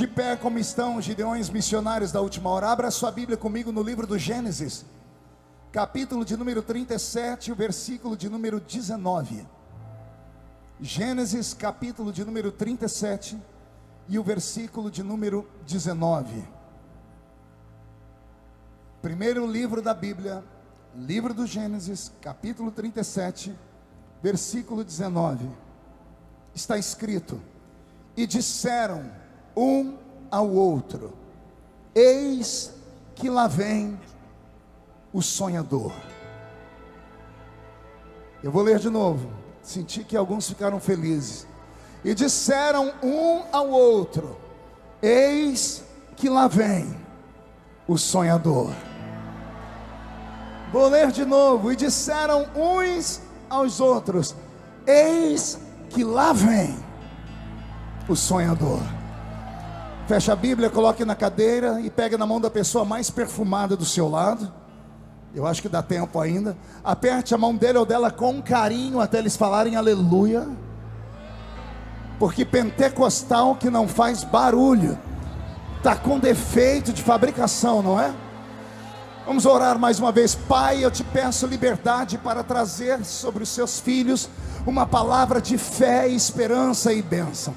De pé como estão os gideões missionários da última hora. Abra sua Bíblia comigo no livro do Gênesis, capítulo de número 37, o versículo de número 19. Gênesis, capítulo de número 37 e o versículo de número 19. Primeiro livro da Bíblia, livro do Gênesis, capítulo 37, versículo 19. Está escrito: e disseram um ao outro: eis que lá vem o sonhador. Eu vou ler de novo. Senti que alguns ficaram felizes. E disseram um ao outro: eis que lá vem o sonhador. Vou ler de novo. E disseram uns aos outros: eis que lá vem o sonhador. Feche a Bíblia, coloque na cadeira e pegue na mão da pessoa mais perfumada do seu lado. Eu acho que dá tempo ainda. Aperte a mão dele ou dela com carinho até eles falarem aleluia. Porque pentecostal que não faz barulho está com defeito de fabricação, não é? Vamos orar mais uma vez. Pai, eu te peço liberdade para trazer sobre os seus filhos uma palavra de fé, esperança e bênção.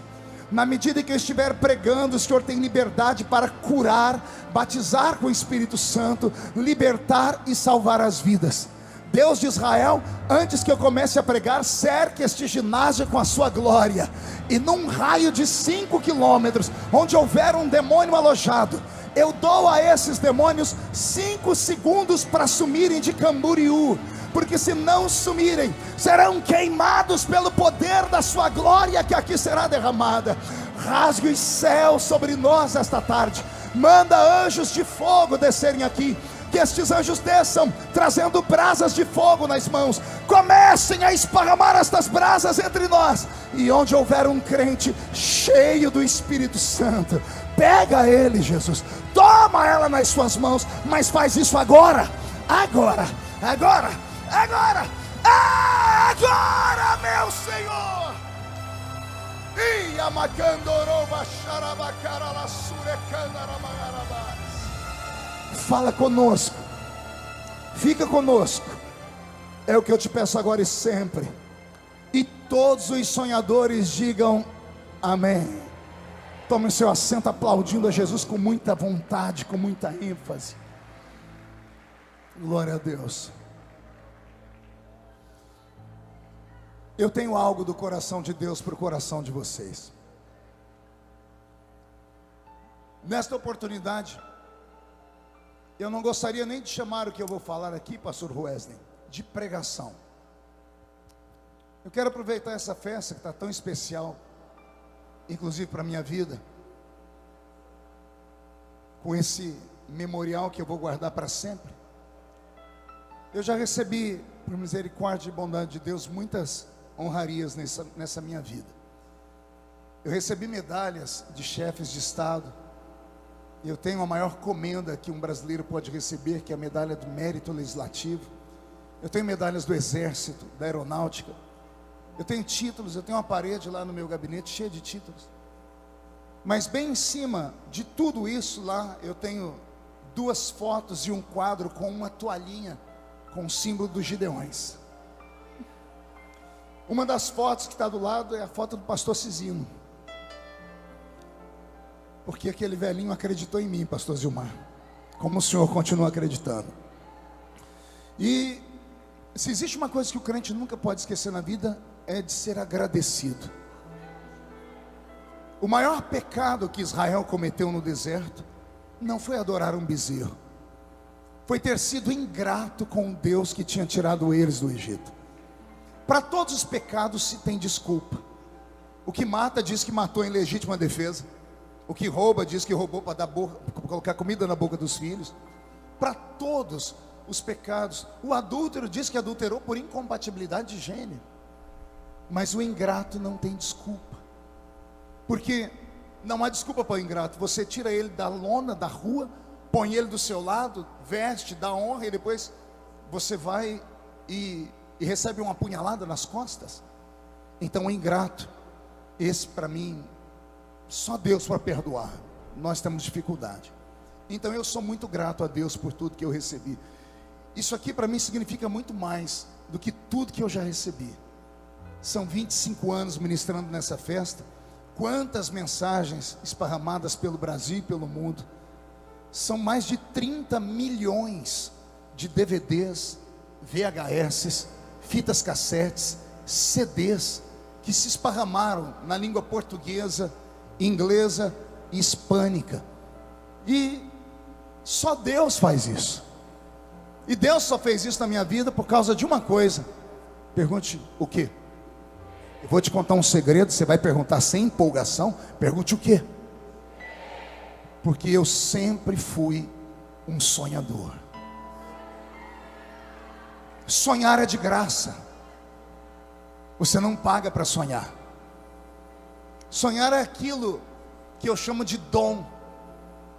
Na medida que eu estiver pregando, o Senhor tem liberdade para curar, batizar com o Espírito Santo, libertar e salvar as vidas. Deus de Israel, antes que eu comece a pregar, cerque este ginásio com a sua glória. E num raio de 5 quilômetros, onde houver um demônio alojado, eu dou a esses demônios 5 segundos para sumirem de Camboriú. Porque se não sumirem, serão queimados pelo poder da sua glória que aqui será derramada. Rasgue os céus sobre nós esta tarde. Manda anjos de fogo descerem aqui. Que estes anjos desçam, trazendo brasas de fogo nas mãos. Comecem a esparramar estas brasas entre nós. E onde houver um crente cheio do Espírito Santo, pega ele, Jesus. Toma ela nas suas mãos. Mas faz isso agora. Agora, meu Senhor. Fala conosco, fica conosco. É o que eu te peço agora e sempre. E todos os sonhadores digam amém. Tome o seu assento aplaudindo a Jesus com muita vontade, com muita ênfase. Glória a Deus. Eu tenho algo do coração de Deus para o coração de vocês. Nesta oportunidade, eu não gostaria nem de chamar o que eu vou falar aqui, pastor Wesley, de pregação. Eu quero aproveitar essa festa que está tão especial, inclusive para a minha vida, com esse memorial que eu vou guardar para sempre. Eu já recebi, por misericórdia e bondade de Deus, muitas honrarias nessa minha vida. Eu recebi medalhas de chefes de estado. Eu tenho a maior comenda que um brasileiro pode receber, que é a medalha do mérito legislativo. Eu tenho medalhas do exército, da aeronáutica. Eu tenho títulos, eu tenho uma parede lá no meu gabinete cheia de títulos. Mas bem em cima de tudo isso lá, eu tenho 2 fotos e um quadro com uma toalhinha com o símbolo dos Gideões. Uma das fotos que está do lado é a foto do pastor Cisino. Porque aquele velhinho acreditou em mim, pastor Zilmar. Como o senhor continua acreditando. E se existe uma coisa que o crente nunca pode esquecer na vida, é de ser agradecido. O maior pecado que Israel cometeu no deserto não foi adorar um bezerro. Foi ter sido ingrato com o Deus que tinha tirado eles do Egito. Para todos os pecados se tem desculpa. O que mata diz que matou em legítima defesa. O que rouba diz que roubou para colocar comida na boca dos filhos. Para todos os pecados. O adúltero diz que adulterou por incompatibilidade de gênero. Mas o ingrato não tem desculpa. Porque não há desculpa para o ingrato. Você tira ele da lona, da rua, põe ele do seu lado, veste, dá honra, e depois você vai e recebe uma punhalada nas costas. Então o ingrato, esse para mim, só Deus para perdoar. nós temos dificuldade. Então eu sou muito grato a Deus por tudo que eu recebi. Isso aqui para mim significa muito mais do que tudo que eu já recebi. São 25 anos ministrando nessa festa. Quantas mensagens esparramadas pelo Brasil e pelo mundo. São mais de 30 milhões de DVDs, VHS, fitas cassetes, CDs que se esparramaram na língua portuguesa, inglesa e hispânica. E só Deus faz isso. E Deus só fez isso na minha vida por causa de uma coisa. Pergunte o quê? Eu vou te contar um segredo, você vai perguntar sem empolgação. Pergunte o quê? Porque eu sempre fui um sonhador. Sonhar é de graça. Você não paga para sonhar. Sonhar é aquilo que eu chamo de dom,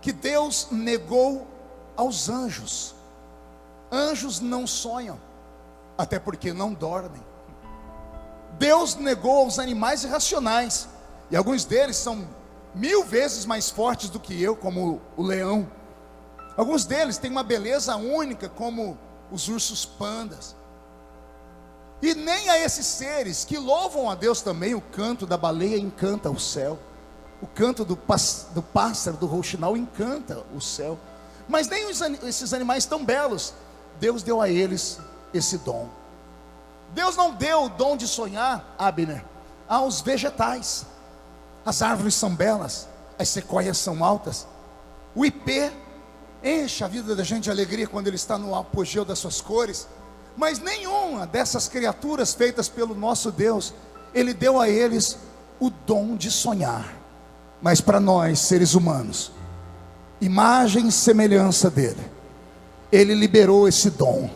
que Deus negou aos anjos. Anjos não sonham, até porque não dormem. Deus negou aos animais irracionais, e alguns deles são 1000 vezes mais fortes do que eu, como o leão. Alguns deles têm uma beleza única, como os ursos pandas. E nem a esses seres que louvam a Deus também, o canto da baleia encanta o céu, o canto do pássaro, do rouxinol encanta o céu. Mas nem esses animais tão belos, Deus deu a eles esse dom. Deus não deu o dom de sonhar, Abner, aos vegetais. As árvores são belas, as sequoias são altas, o ipê enche a vida da gente de alegria quando ele está no apogeu das suas cores. Mas nenhuma dessas criaturas feitas pelo nosso Deus, Ele deu a eles o dom de sonhar. Mas para nós, seres humanos, imagem e semelhança dele, Ele liberou esse dom.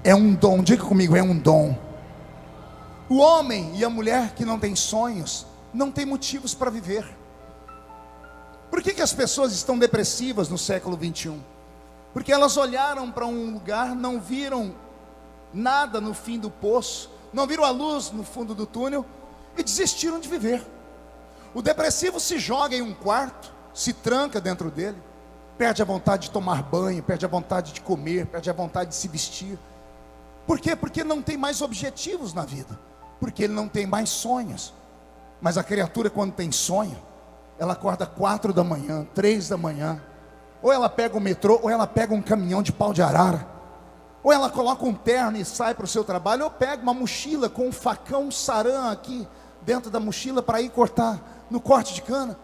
É um dom, diga comigo, é um dom. O homem e a mulher que não tem sonhos, não tem motivos para viver. Por que as pessoas estão depressivas no século 21? Porque elas olharam para um lugar, não viram nada no fim do poço, não viram a luz no fundo do túnel e desistiram de viver. O depressivo se joga em um quarto, se tranca dentro dele, perde a vontade de tomar banho, perde a vontade de comer, perde a vontade de se vestir. Por quê? Porque não tem mais objetivos na vida, porque ele não tem mais sonhos. Mas a criatura, quando tem sonho, ela acorda 4 da manhã, 3 da manhã, ou ela pega o metrô, ou ela pega um caminhão de pau de arara, ou ela coloca um terno e sai para o seu trabalho, ou pega uma mochila com um facão saran aqui dentro da mochila para ir cortar no corte de cana.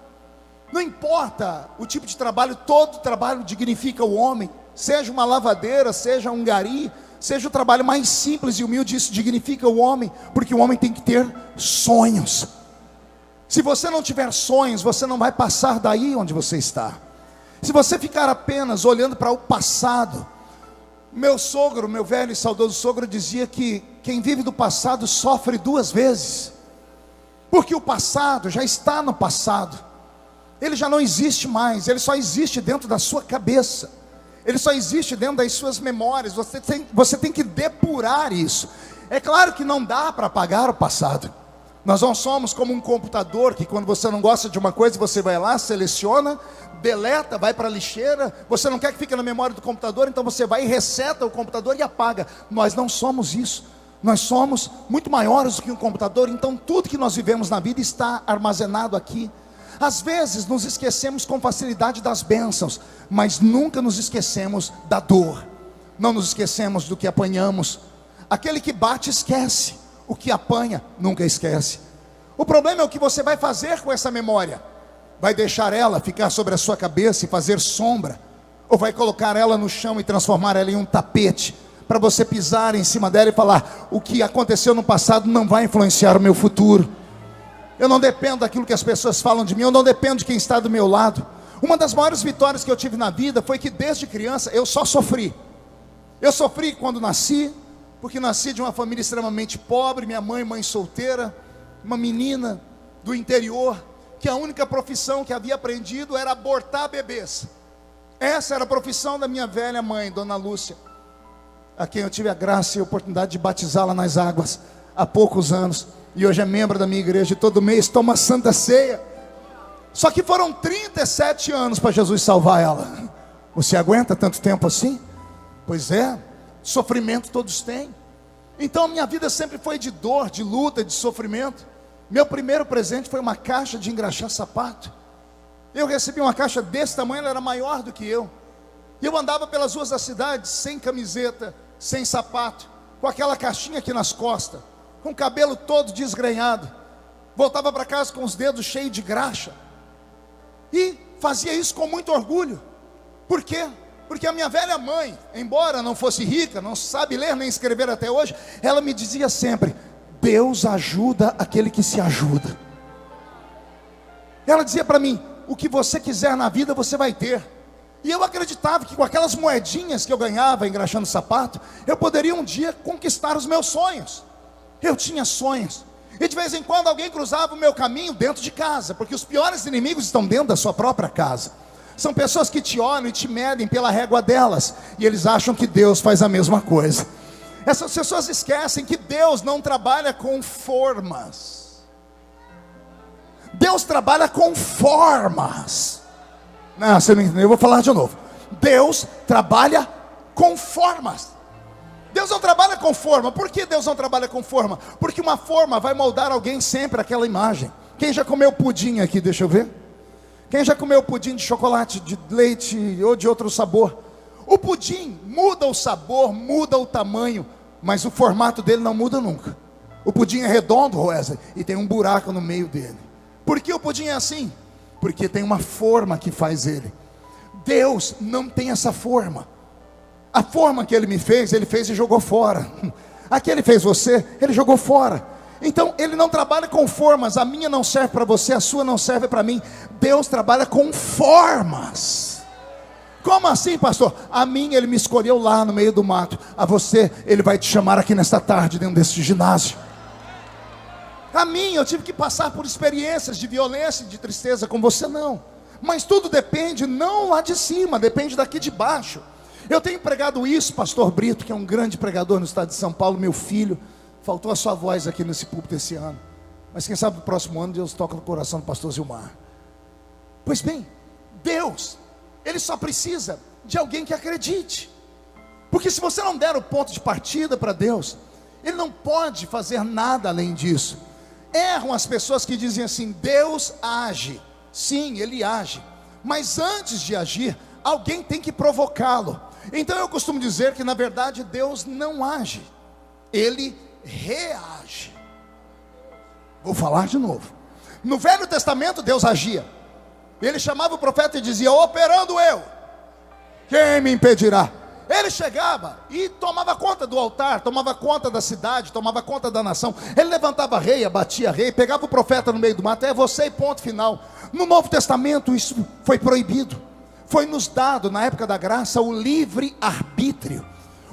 Não importa o tipo de trabalho, todo trabalho dignifica o homem. Seja uma lavadeira, seja um gari, seja o trabalho mais simples e humilde, isso dignifica o homem, porque o homem tem que ter sonhos. Se você não tiver sonhos, você não vai passar daí onde você está. Se você ficar apenas olhando para o passado, meu sogro, meu velho e saudoso sogro dizia que quem vive do passado sofre 2 vezes, porque o passado já está no passado, ele já não existe mais, ele só existe dentro da sua cabeça, ele só existe dentro das suas memórias. Você tem que depurar isso. É claro que não dá para apagar o passado. Nós não somos como um computador, que quando você não gosta de uma coisa, você vai lá, seleciona, deleta, vai para a lixeira. Você não quer que fique na memória do computador, então você vai e reseta o computador e apaga. Nós não somos isso. Nós somos muito maiores do que um computador. Então tudo que nós vivemos na vida está armazenado aqui. Às vezes nos esquecemos com facilidade das bênçãos, mas nunca nos esquecemos da dor. Não nos esquecemos do que apanhamos. Aquele que bate esquece, o que apanha nunca esquece. O problema é o que você vai fazer com essa memória. Vai deixar ela ficar sobre a sua cabeça e fazer sombra, ou vai colocar ela no chão e transformar ela em um tapete, para você pisar em cima dela e falar: o que aconteceu no passado não vai influenciar o meu futuro. Eu não dependo daquilo que as pessoas falam de mim, eu não dependo de quem está do meu lado. Uma das maiores vitórias que eu tive na vida foi que desde criança eu só sofri. Eu sofri quando nasci, porque nasci de uma família extremamente pobre, minha mãe solteira, uma menina do interior, que a única profissão que havia aprendido era abortar bebês. Essa era a profissão da minha velha mãe, Dona Lúcia, a quem eu tive a graça e a oportunidade de batizá-la nas águas há poucos anos, e hoje é membro da minha igreja, e todo mês toma a Santa Ceia. Só que foram 37 anos para Jesus salvar ela. Você aguenta tanto tempo assim? Pois é, sofrimento todos têm. Então a minha vida sempre foi de dor, de luta, de sofrimento. Meu primeiro presente foi uma caixa de engraxar sapato. Eu recebi uma caixa desse tamanho, ela era maior do que eu. E eu andava pelas ruas da cidade sem camiseta, sem sapato, com aquela caixinha aqui nas costas, com o cabelo todo desgrenhado. Voltava para casa com os dedos cheios de graxa. E fazia isso com muito orgulho. Por quê? Porque a minha velha mãe, embora não fosse rica, não sabe ler nem escrever até hoje, ela me dizia sempre: Deus ajuda aquele que se ajuda. Ela dizia para mim: o que você quiser na vida você vai ter. E eu acreditava que com aquelas moedinhas que eu ganhava engraxando sapato, eu poderia um dia conquistar os meus sonhos. Eu tinha sonhos. E de vez em quando alguém cruzava o meu caminho dentro de casa, porque os piores inimigos estão dentro da sua própria casa. São pessoas que te olham e te medem pela régua delas, e eles acham que Deus faz a mesma coisa. Essas pessoas esquecem que Deus não trabalha com formas. Deus trabalha com formas. Não, você não entendeu, eu vou falar de novo. Deus trabalha com formas. Deus não trabalha com forma. Por que Deus não trabalha com forma? Porque uma forma vai moldar alguém sempre aquela imagem. Quem já comeu pudim aqui, deixa eu ver. Quem já comeu pudim de chocolate, de leite ou de outro sabor? O pudim muda o sabor, muda o tamanho, mas o formato dele não muda nunca. O pudim é redondo, Wesley, e tem um buraco no meio dele. Por que o pudim é assim? Porque tem uma forma que faz ele. Deus não tem essa forma. A forma que Ele me fez, Ele fez e jogou fora. A que Ele fez você, Ele jogou fora. Então Ele não trabalha com formas. A minha não serve para você, a sua não serve para mim. Deus trabalha com formas. Como assim, pastor? A mim Ele me escolheu lá no meio do mato. A você Ele vai te chamar aqui nesta tarde, dentro desse ginásio. A mim eu tive que passar por experiências de violência e de tristeza, com você não. Mas tudo depende não lá de cima, depende daqui de baixo. Eu tenho pregado isso, pastor Brito, que é um grande pregador no estado de São Paulo, meu filho. Faltou a sua voz aqui nesse púlpito esse ano, mas quem sabe no próximo ano Deus toca no coração do pastor Zilmar. Pois bem, Deus, Ele só precisa de alguém que acredite. Porque se você não der o ponto de partida para Deus, Ele não pode fazer nada além disso. Erram as pessoas que dizem assim: Deus age. Sim, Ele age, mas antes de agir, alguém tem que provocá-lo. Então eu costumo dizer que na verdade Deus não age, Ele reage. Vou falar de novo. No Velho Testamento Deus agia. Ele chamava o profeta e dizia: operando eu, quem me impedirá? Ele chegava e tomava conta do altar, tomava conta da cidade, tomava conta da nação. Ele levantava rei, abatia rei, pegava o profeta no meio do mato: é você e ponto final. No Novo Testamento isso foi proibido. Foi nos dado na época da graça o livre arbítrio.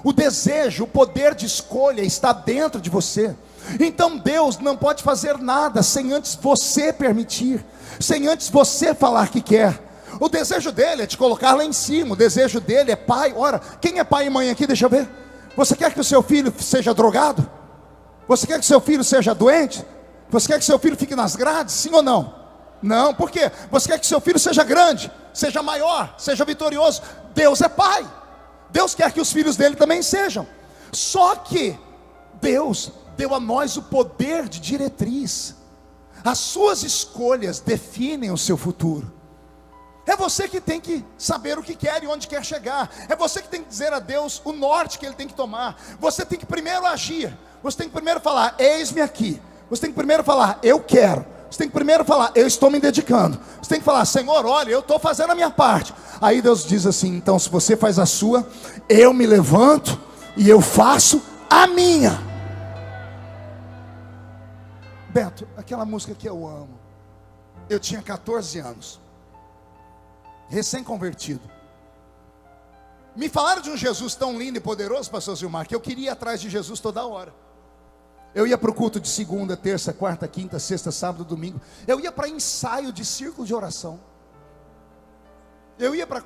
O desejo, o poder de escolha está dentro de você. Então Deus não pode fazer nada sem antes você permitir, sem antes você falar que quer. O desejo dele é te colocar lá em cima. O desejo dele é pai. Ora, quem é pai e mãe aqui? Deixa eu ver. Você quer que o seu filho seja drogado? Você quer que o seu filho seja doente? Você quer que o seu filho fique nas grades? Sim ou não? Não, por quê? Você quer que o seu filho seja grande, seja maior, seja vitorioso. Deus é pai. Deus quer que os filhos dele também sejam. Só que Deus deu a nós o poder de diretriz. As suas escolhas definem o seu futuro. É você que tem que saber o que quer e onde quer chegar. É você que tem que dizer a Deus o norte que Ele tem que tomar. Você tem que primeiro agir. Você tem que primeiro falar: eis-me aqui. Você tem que primeiro falar: eu quero. Você tem que primeiro falar: eu estou me dedicando. Você tem que falar: Senhor, olha, eu estou fazendo a minha parte. Aí Deus diz assim: então se você faz a sua, eu me levanto e eu faço a minha. Beto, aquela música que eu amo. Eu tinha 14 anos, recém-convertido. Me falaram de um Jesus tão lindo e poderoso, pastor Zilmar, que eu queria ir atrás de Jesus toda hora. Eu ia para o culto de segunda, terça, quarta, quinta, sexta, sábado, domingo. Eu ia para ensaio de círculo de oração. Eu ia para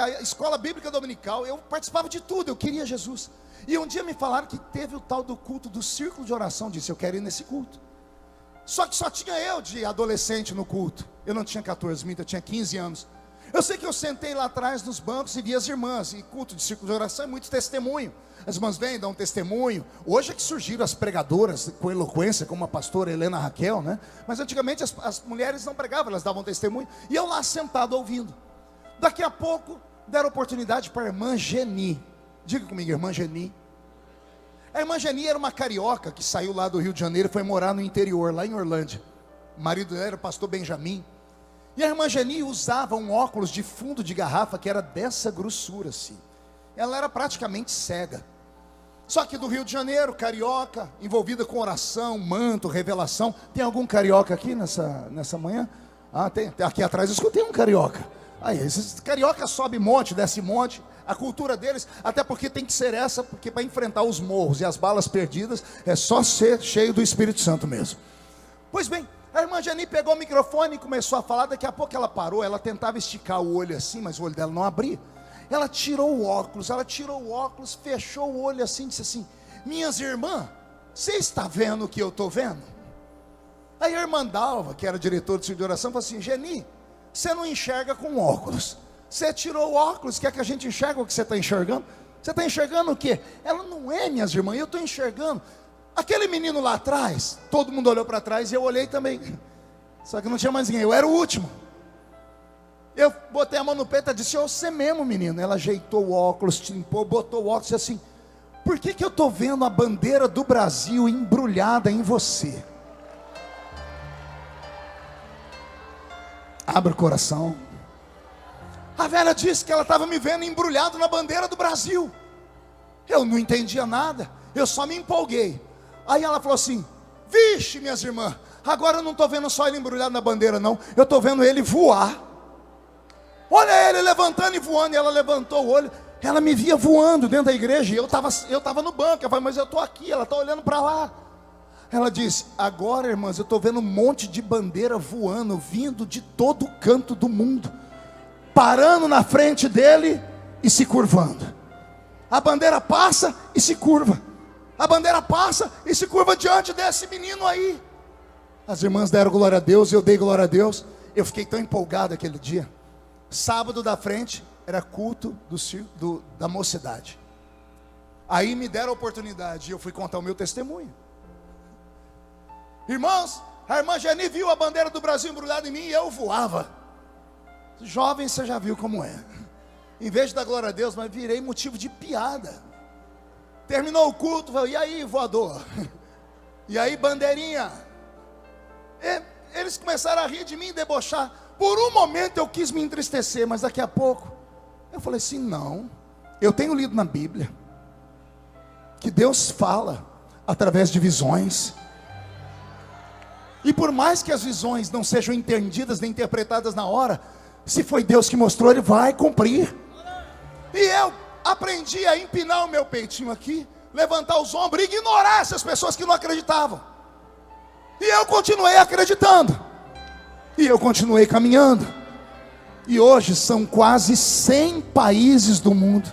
a escola bíblica dominical. Eu participava de tudo, eu queria Jesus. E um dia me falaram que teve o tal do culto do círculo de oração. Disse: eu quero ir nesse culto. Só que só tinha eu de adolescente no culto. Eu não tinha 14, eu tinha 15 anos. Eu sei que eu sentei lá atrás nos bancos e vi as irmãs. E culto de círculo de oração é muito testemunho. As irmãs vêm, dão um testemunho. Hoje é que surgiram as pregadoras com eloquência, como a pastora Helena Raquel, né? Mas antigamente as mulheres não pregavam, elas davam testemunho. E eu lá sentado ouvindo. Daqui a pouco deram oportunidade para a irmã Geni. Diga comigo, irmã Geni. A irmã Geni era uma carioca que saiu lá do Rio de Janeiro e foi morar no interior, lá em Orlândia. O marido dela era o pastor Benjamin. E a irmã Geni usava um óculos de fundo de garrafa que era dessa grossura assim. Ela era praticamente cega. Só que do Rio de Janeiro, carioca, envolvida com oração, manto, revelação. Tem algum carioca aqui nessa manhã? Ah, tem. Aqui atrás eu escutei um carioca. Aí, esses carioca sobe monte, desce monte. A cultura deles, até porque tem que ser essa, porque para enfrentar os morros e as balas perdidas, é só ser cheio do Espírito Santo mesmo. Pois bem, a irmã Jani pegou o microfone e começou a falar. Daqui a pouco ela parou, ela tentava esticar o olho assim, mas o olho dela não abria. Ela tirou o óculos, fechou o olho assim, disse assim: minhas irmãs, você está vendo o que eu estou vendo? Aí a irmã Dalva, que era diretora do círculo de oração, falou assim: Geni, você não enxerga com óculos. Você tirou o óculos, quer que a gente enxergue o que você está enxergando? Você está enxergando o quê? Ela: não é, minhas irmãs, eu estou enxergando aquele menino lá atrás. Todo mundo olhou para trás e eu olhei também. Só que não tinha mais ninguém, eu era o último. Eu botei a mão no peito e disse: você mesmo, menino. Ela ajeitou o óculos, limpou, botou o óculos e disse assim: por que eu estou vendo a bandeira do Brasil embrulhada em você? Abre o coração. A velha disse que ela estava me vendo embrulhado na bandeira do Brasil. Eu não entendia nada, eu só me empolguei. Aí ela falou assim: vixe, minhas irmãs, agora eu não estou vendo só ele embrulhado na bandeira não, eu estou vendo ele voar. Olha ele levantando e voando. E ela levantou o olho, ela me via voando dentro da igreja, e eu estava no banco. Eu falei: mas eu estou aqui, ela está olhando para lá. Ela disse: agora, irmãs, eu estou vendo um monte de bandeira voando, vindo de todo canto do mundo, parando na frente dele e se curvando. A bandeira passa e se curva. A bandeira passa e se curva diante desse menino aí. As irmãs deram glória a Deus, eu dei glória a Deus. Eu fiquei tão empolgado aquele dia. Sábado da frente era culto da mocidade. Aí me deram a oportunidade e eu fui contar o meu testemunho. Irmãos, a irmã Geni viu a bandeira do Brasil embrulhada em mim e eu voava. Jovem, você já viu como é. Em vez de dar glória a Deus, mas virei motivo de piada. Terminou o culto, falei: e aí, voador? E aí, bandeirinha? Eles começaram a rir de mim e debochar. Por um momento eu quis me entristecer, mas daqui a pouco eu falei assim: não, eu tenho lido na Bíblia que Deus fala através de visões. E por mais que as visões não sejam entendidas nem interpretadas na hora, se foi Deus que mostrou, Ele vai cumprir. E eu aprendi a empinar o meu peitinho aqui, levantar os ombros e ignorar essas pessoas que não acreditavam. E eu continuei acreditando. E eu continuei caminhando. E hoje são quase 100 países do mundo.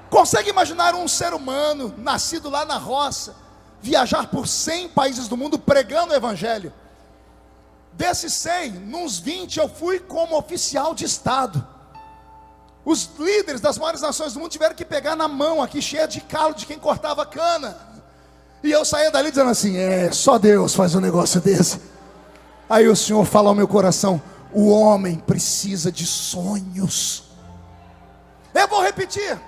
Consegue imaginar um ser humano nascido lá na roça viajar por 100 países do mundo pregando o evangelho? Desses 100, nos 20 eu fui como oficial de estado. Os líderes das maiores nações do mundo tiveram que pegar na mão aqui, cheia de calo de quem cortava cana. E eu saía dali dizendo assim: só Deus faz um negócio desse. Aí o Senhor fala ao meu coração: o homem precisa de sonhos. Eu vou repetir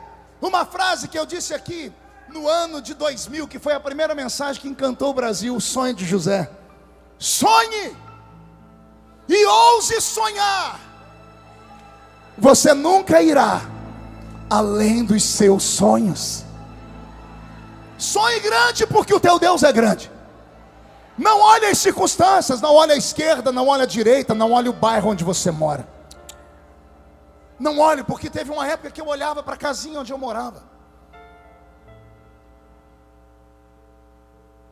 uma frase que eu disse aqui no ano de 2000, que foi a primeira mensagem que encantou o Brasil: o sonho de José. Sonhe e ouse sonhar. Você nunca irá além dos seus sonhos. Sonhe grande, porque o teu Deus é grande. Não olhe as circunstâncias, não olhe a esquerda, não olhe a direita, não olhe o bairro onde você mora. Não olhe, porque teve uma época que eu olhava para a casinha onde eu morava.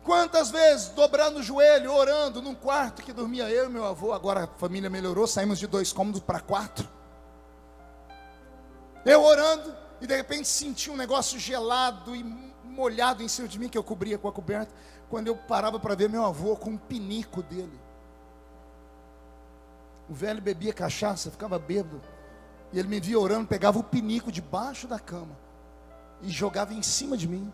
Quantas vezes dobrando o joelho, orando num quarto que dormia eu e meu avô. Agora a família melhorou, saímos de 2 cômodos para 4. Eu orando e de repente senti um negócio gelado e molhado em cima de mim, que eu cobria com a coberta. Quando eu parava para ver meu avô com um pinico dele. O velho bebia cachaça, ficava bêbado. E ele me via orando, pegava o pinico debaixo da cama e jogava em cima de mim.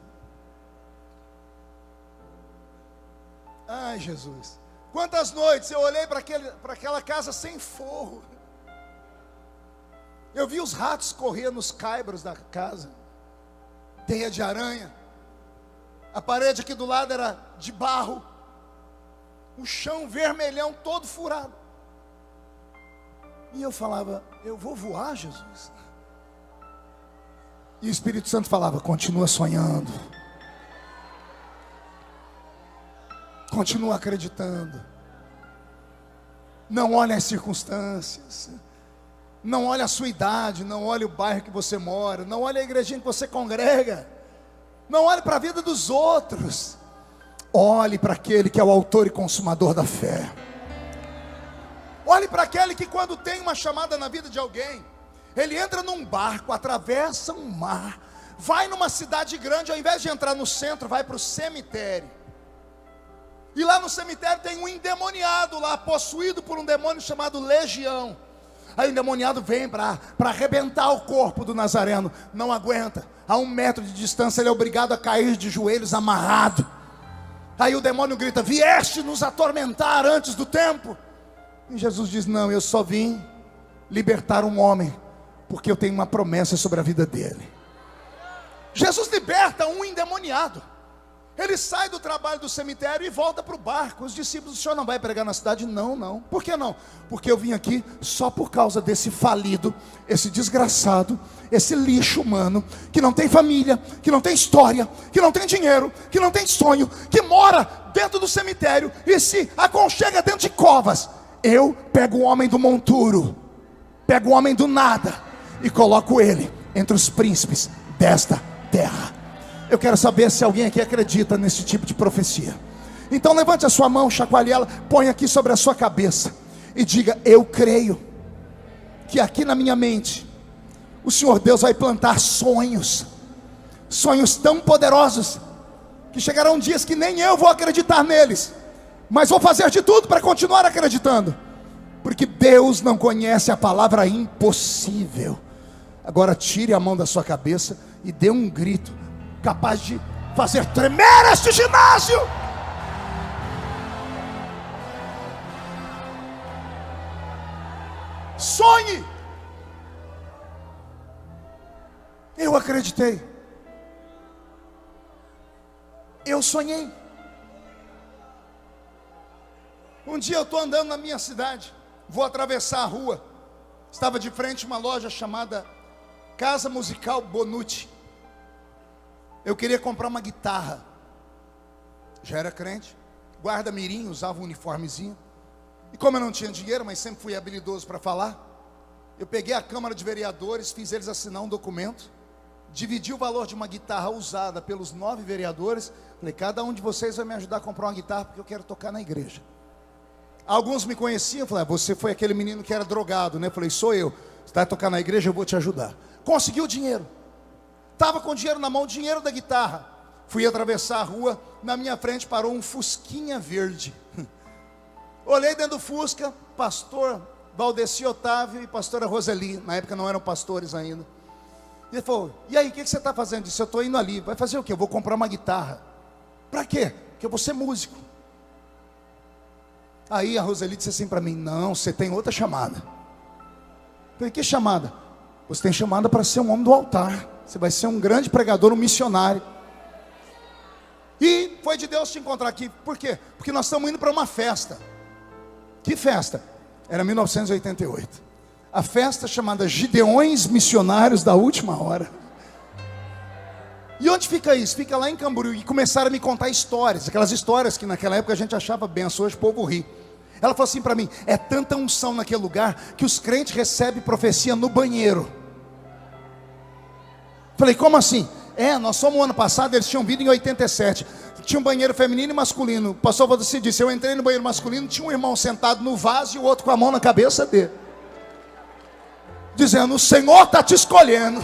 Ai, Jesus. Quantas noites eu olhei para aquela casa sem forro. Eu vi os ratos correr nos caibros da casa. Teia de aranha. A parede aqui do lado era de barro. O chão vermelhão todo furado. E eu falava, eu vou voar, Jesus? E o Espírito Santo falava, continua sonhando. Continua acreditando. Não olhe as circunstâncias. Não olhe a sua idade. Não olhe o bairro que você mora. Não olhe a igrejinha que você congrega. Não olhe para a vida dos outros. Olhe para aquele que é o autor e consumador da fé. Olhe para aquele que, quando tem uma chamada na vida de alguém, ele entra num barco, atravessa um mar, vai numa cidade grande, ao invés de entrar no centro, vai para o cemitério. E lá no cemitério tem um endemoniado lá, possuído por um demônio chamado Legião. Aí o endemoniado vem para arrebentar o corpo do Nazareno. Não aguenta. A 1 metro de distância ele é obrigado a cair de joelhos amarrado. Aí o demônio grita, vieste nos atormentar antes do tempo? E Jesus diz, não, eu só vim libertar um homem, porque eu tenho uma promessa sobre a vida dele. Jesus liberta um endemoniado. Ele sai do trabalho do cemitério e volta para o barco. Os discípulos, o senhor não vai pregar na cidade? Não, não. Por que não? Porque eu vim aqui só por causa desse falido, esse desgraçado, esse lixo humano, que não tem família, que não tem história, que não tem dinheiro, que não tem sonho, que mora dentro do cemitério e se aconchega dentro de covas. Eu pego o homem do monturo, pego o homem do nada e coloco ele entre os príncipes desta terra. Eu quero saber se alguém aqui acredita nesse tipo de profecia. Então levante a sua mão, chacoalhe ela, põe aqui sobre a sua cabeça e diga, eu creio que aqui na minha mente o Senhor Deus vai plantar sonhos, sonhos tão poderosos, que chegarão dias que nem eu vou acreditar neles, mas vou fazer de tudo para continuar acreditando, porque Deus não conhece a palavra impossível. Agora tire a mão da sua cabeça e dê um grito capaz de fazer tremer este ginásio. Sonhe. Eu acreditei. Eu sonhei. Um dia eu estou andando na minha cidade, vou atravessar a rua. Estava de frente a uma loja chamada Casa Musical Bonucci. Eu queria comprar uma guitarra. Já era crente, guarda mirim, usava um uniformezinho. E como eu não tinha dinheiro, mas sempre fui habilidoso para falar, eu peguei a Câmara de Vereadores, fiz eles assinar um documento, dividi o valor de uma guitarra usada pelos 9 vereadores. Falei, cada um de vocês vai me ajudar a comprar uma guitarra, porque eu quero tocar na igreja. Alguns me conheciam, falaram, você foi aquele menino que era drogado, né? Falei, sou eu. Você vai tocar na igreja, eu vou te ajudar. Consegui o dinheiro. Estava com o dinheiro na mão, o dinheiro da guitarra. Fui atravessar a rua, na minha frente parou um Fusquinha verde. Olhei dentro do Fusca, pastor Valdeci Otávio e pastora Roseli, na época não eram pastores ainda. E ele falou, e aí, o que você está fazendo? Eu disse, eu estou indo ali. Vai fazer o quê? Eu vou comprar uma guitarra. Para quê? Porque eu vou ser músico. Aí a Roseli disse assim para mim, não, você tem outra chamada. Eu falei, que chamada? Você tem chamada para ser um homem do altar. Você vai ser um grande pregador, um missionário. E foi de Deus te encontrar aqui. Por quê? Porque nós estamos indo para uma festa. Que festa? Era 1988. A festa chamada Gideões Missionários da Última Hora. E onde fica isso? Fica lá em Camboriú. E começaram a me contar histórias. Aquelas histórias que naquela época a gente achava benção. Hoje o povo ri. Ela falou assim para mim, é tanta unção naquele lugar que os crentes recebem profecia no banheiro. Falei, como assim? Nós fomos o ano passado, eles tinham vindo em 87. Tinha um banheiro feminino e masculino. O pastor Valdeci disse, eu entrei no banheiro masculino, tinha um irmão sentado no vaso e o outro com a mão na cabeça dele, dizendo, o Senhor está te escolhendo.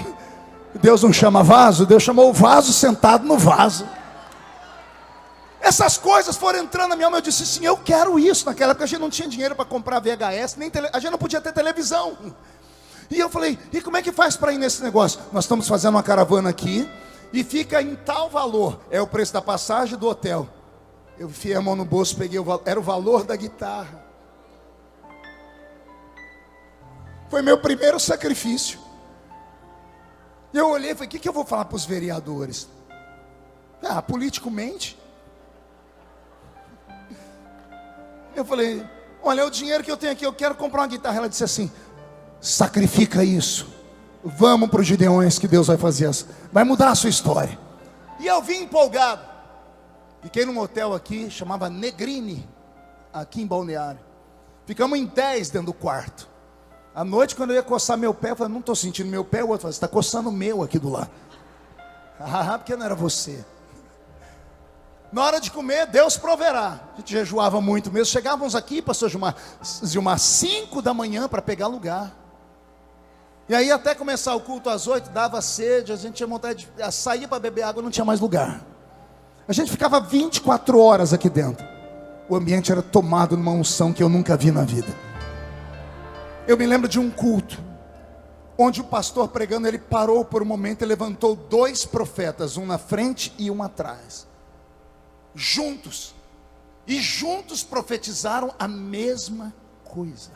Deus não chama vaso, Deus chamou o vaso sentado no vaso. Essas coisas foram entrando na minha alma. Eu disse assim, eu quero isso. Naquela época a gente não tinha dinheiro para comprar VHS, a gente não podia ter televisão. E eu falei, e como é que faz para ir nesse negócio? Nós estamos fazendo uma caravana aqui e fica em tal valor. É o preço da passagem do hotel. Eu enfiei a mão no bolso, peguei era o valor da guitarra. Foi meu primeiro sacrifício. E eu olhei e falei, o que eu vou falar para os vereadores? Político mente. Eu falei, olha, o dinheiro que eu tenho aqui, eu quero comprar uma guitarra. Ela disse assim, sacrifica isso. Vamos para os Gideões que Deus vai fazer, vai mudar a sua história. E eu vim empolgado. Fiquei num hotel aqui, chamava Negrini, aqui em Balneário. Ficamos em 10 dentro do quarto. À noite, quando eu ia coçar meu pé, eu falei, não estou sentindo meu pé. O outro falou, você está coçando o meu aqui do lado. Porque não era você. Na hora de comer, Deus proverá. A gente jejuava muito mesmo. Chegávamos aqui, pastor Gilmar, 5 da manhã para pegar lugar. E aí até começar o culto às 8, dava sede, a gente tinha vontade de sair para beber água, não tinha mais lugar. A gente ficava 24 horas aqui dentro. O ambiente era tomado numa unção que eu nunca vi na vida. Eu me lembro de um culto, onde o pastor pregando, ele parou por um momento e levantou 2 profetas, um na frente e um atrás. Juntos. E juntos profetizaram a mesma coisa.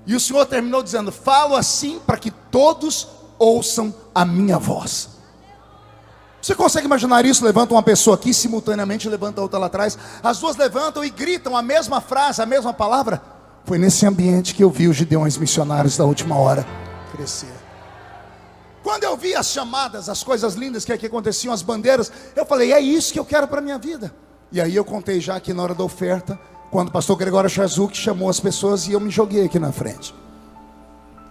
E o Senhor terminou dizendo, falo assim para que todos ouçam a minha voz. Você consegue imaginar isso? Levanta uma pessoa aqui, simultaneamente levanta outra lá atrás. As duas levantam e gritam a mesma frase, a mesma palavra. Foi nesse ambiente que eu vi os Gideões missionários da última hora crescer. Quando eu vi as chamadas, as coisas lindas que aqui aconteciam, as bandeiras, eu falei, é isso que eu quero para a minha vida. E aí eu contei já aqui na hora da oferta, quando o pastor Gregório Chazuk chamou as pessoas e eu me joguei aqui na frente.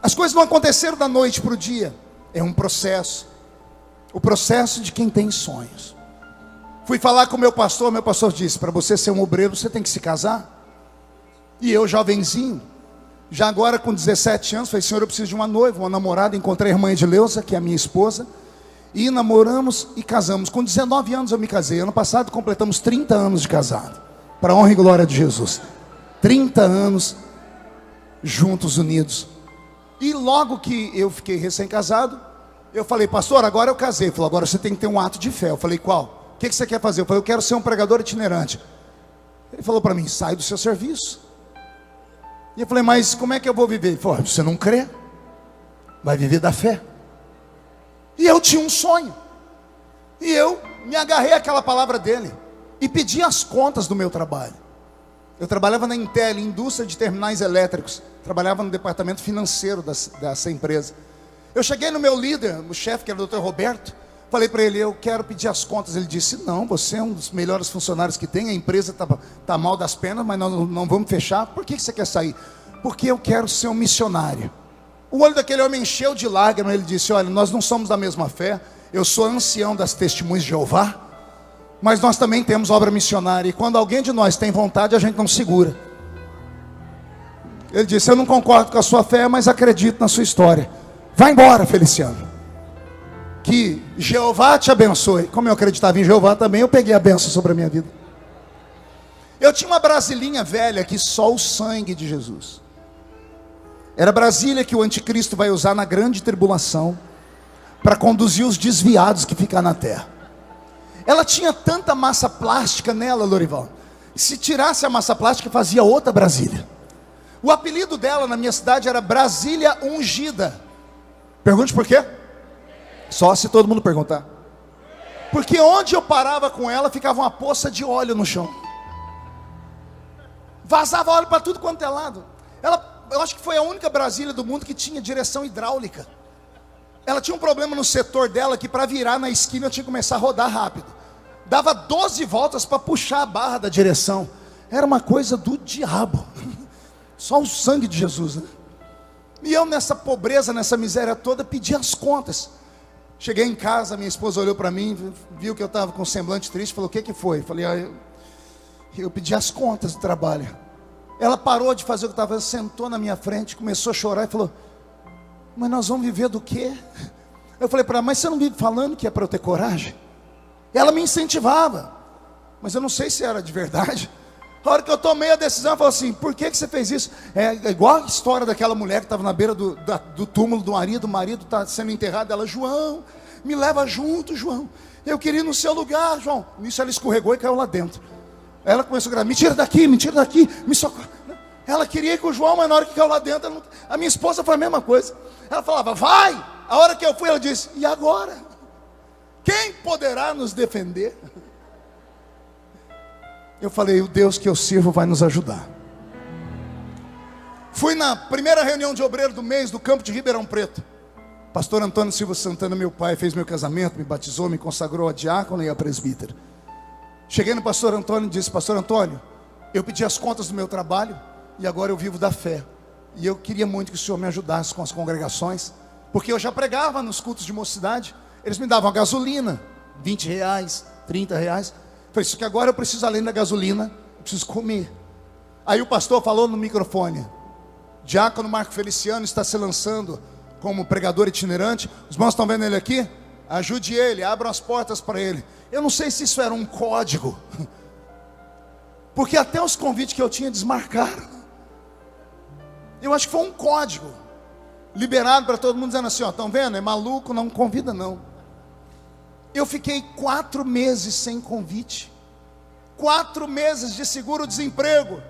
As coisas não aconteceram da noite para o dia, é um processo. O processo de quem tem sonhos. Fui falar com o meu pastor disse, para você ser um obreiro, você tem que se casar. E eu, jovenzinho, já agora com 17 anos, falei, Senhor, eu preciso de uma noiva, uma namorada. Encontrei a irmã Edileuza, que é a minha esposa, e namoramos e casamos. Com 19 anos eu me casei. Ano passado completamos 30 anos de casado, para a honra e glória de Jesus. 30 anos juntos, unidos. E logo que eu fiquei recém-casado, eu falei, pastor, agora eu casei. Ele falou, agora você tem que ter um ato de fé. Eu falei, qual? O que você quer fazer? Eu falei, eu quero ser um pregador itinerante. Ele falou para mim, sai do seu serviço. E eu falei, mas como é que eu vou viver? Ele falou, você não crê? Vai viver da fé. E eu tinha um sonho. E eu me agarrei àquela palavra dele. E pedi as contas do meu trabalho. Eu trabalhava na Intel, indústria de terminais elétricos. Trabalhava no departamento financeiro dessa empresa. Eu cheguei no meu líder, o chefe, que era o Dr. Roberto. Falei para ele, eu quero pedir as contas. Ele disse, não, você é um dos melhores funcionários que tem. A empresa está mal das pernas, mas nós não vamos fechar. Por que você quer sair? Porque eu quero ser um missionário. O olho daquele homem encheu de lágrimas. Ele disse, olha, nós não somos da mesma fé. Eu sou ancião das Testemunhas de Jeová, mas nós também temos obra missionária. E quando alguém de nós tem vontade, a gente não segura. Ele disse, eu não concordo com a sua fé, mas acredito na sua história. Vai embora, Feliciano. Que Jeová te abençoe. Como eu acreditava em Jeová também, eu peguei a bênção sobre a minha vida. Eu tinha uma brasilinha velha que só o sangue de Jesus. Era a Brasília que o anticristo vai usar na grande tribulação para conduzir os desviados que ficam na terra. Ela tinha tanta massa plástica nela, Lorival. Se tirasse a massa plástica, fazia outra Brasília. O apelido dela na minha cidade era Brasília Ungida. Pergunte por quê? Só se todo mundo perguntar. Porque onde eu parava com ela, ficava uma poça de óleo no chão. Vazava óleo para tudo quanto é lado. Eu acho que foi a única Brasília do mundo que tinha direção hidráulica. Ela tinha um problema no setor dela, que para virar na esquina eu tinha que começar a rodar rápido. Dava 12 voltas para puxar a barra da direção. Era uma coisa do diabo. Só o sangue de Jesus, né? E eu nessa pobreza, nessa miséria toda, pedi as contas. Cheguei em casa, minha esposa olhou para mim, viu que eu estava com um semblante triste, falou, o que foi? Falei, eu pedi as contas do trabalho. Ela parou de fazer o que estava fazendo, sentou na minha frente, começou a chorar e falou, mas nós vamos viver do quê? Eu falei para ela, mas você não vive falando que é para eu ter coragem? Ela me incentivava, mas eu não sei se era de verdade. A hora que eu tomei a decisão, ela falou assim, por que você fez isso? É igual a história daquela mulher que estava na beira do túmulo do marido, o marido está sendo enterrado, ela, João, me leva junto, João, eu queria ir no seu lugar, João. Nisso ela escorregou e caiu lá dentro. Ela começou a gritar, me tira daqui, me socorre. Ela queria ir com o João, mas na hora que caiu lá dentro, a minha esposa foi a mesma coisa. Ela falava, vai. A hora que eu fui, ela disse, e agora? Quem poderá nos defender? Eu falei, o Deus que eu sirvo vai nos ajudar. Fui na primeira reunião de obreiro do mês do campo de Ribeirão Preto. Pastor Antônio Silva Santana, meu pai, fez meu casamento, me batizou, me consagrou a diácono e a presbítero. Cheguei no pastor Antônio e disse, pastor Antônio, eu pedi as contas do meu trabalho e agora eu vivo da fé. E eu queria muito que o senhor me ajudasse com as congregações, porque eu já pregava nos cultos de mocidade. Eles me davam a gasolina, R$20, R$30. Falei, isso que agora eu preciso, além da gasolina, eu preciso comer. Aí o pastor falou no microfone, diácono Marco Feliciano está se lançando como pregador itinerante. Os irmãos estão vendo ele aqui? Ajude ele, abram as portas para ele. Eu não sei se isso era um código, porque até os convites que eu tinha desmarcaram. Eu acho que foi um código liberado para todo mundo, dizendo assim, ó, estão vendo? É maluco, não convida não. Eu fiquei 4 meses sem convite, 4 meses de seguro-desemprego,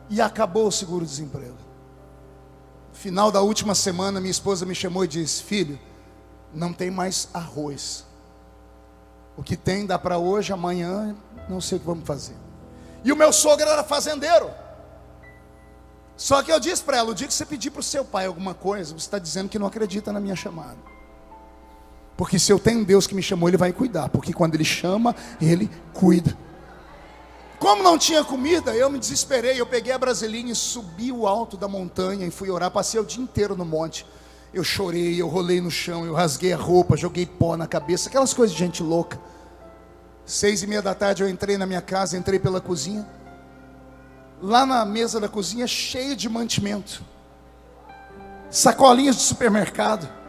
e acabou o seguro-desemprego. No final da última semana, minha esposa me chamou e disse, filho, não tem mais arroz. O que tem dá para hoje, amanhã, não sei o que vamos fazer. E o meu sogro era fazendeiro. Só que eu disse para ela, o dia que você pedir para o seu pai alguma coisa, você está dizendo que não acredita na minha chamada. Porque se eu tenho um Deus que me chamou, Ele vai cuidar. Porque quando Ele chama, Ele cuida. Como não tinha comida, eu me desesperei. Eu peguei a brasilinha e subi o alto da montanha e fui orar. Passei o dia inteiro no monte. Eu chorei, eu rolei no chão, eu rasguei a roupa, joguei pó na cabeça. Aquelas coisas de gente louca. 6:30 da tarde eu entrei na minha casa, entrei pela cozinha. Lá na mesa da cozinha, cheio de mantimento. Sacolinhas de supermercado.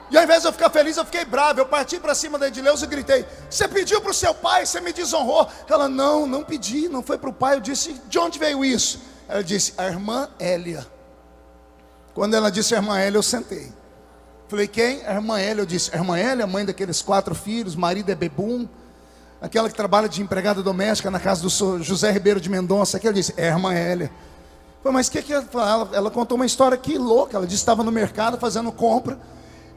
E ao invés de eu ficar feliz, eu fiquei bravo. Eu parti para cima da Edileuza e gritei, você pediu para o seu pai, você me desonrou. Ela, não pedi, não foi para o pai. Eu disse, de onde veio isso? Ela disse, a irmã Hélia. Quando ela disse a irmã Hélia, eu sentei. Falei, quem? A irmã Hélia. Eu disse, a irmã Hélia, mãe daqueles 4 filhos, marido é bebum, aquela que trabalha de empregada doméstica na casa do José Ribeiro de Mendonça. Aqui eu disse, é a irmã Hélia. Falei, mas o que ela contou uma história que louca. Ela disse que estava no mercado fazendo compra.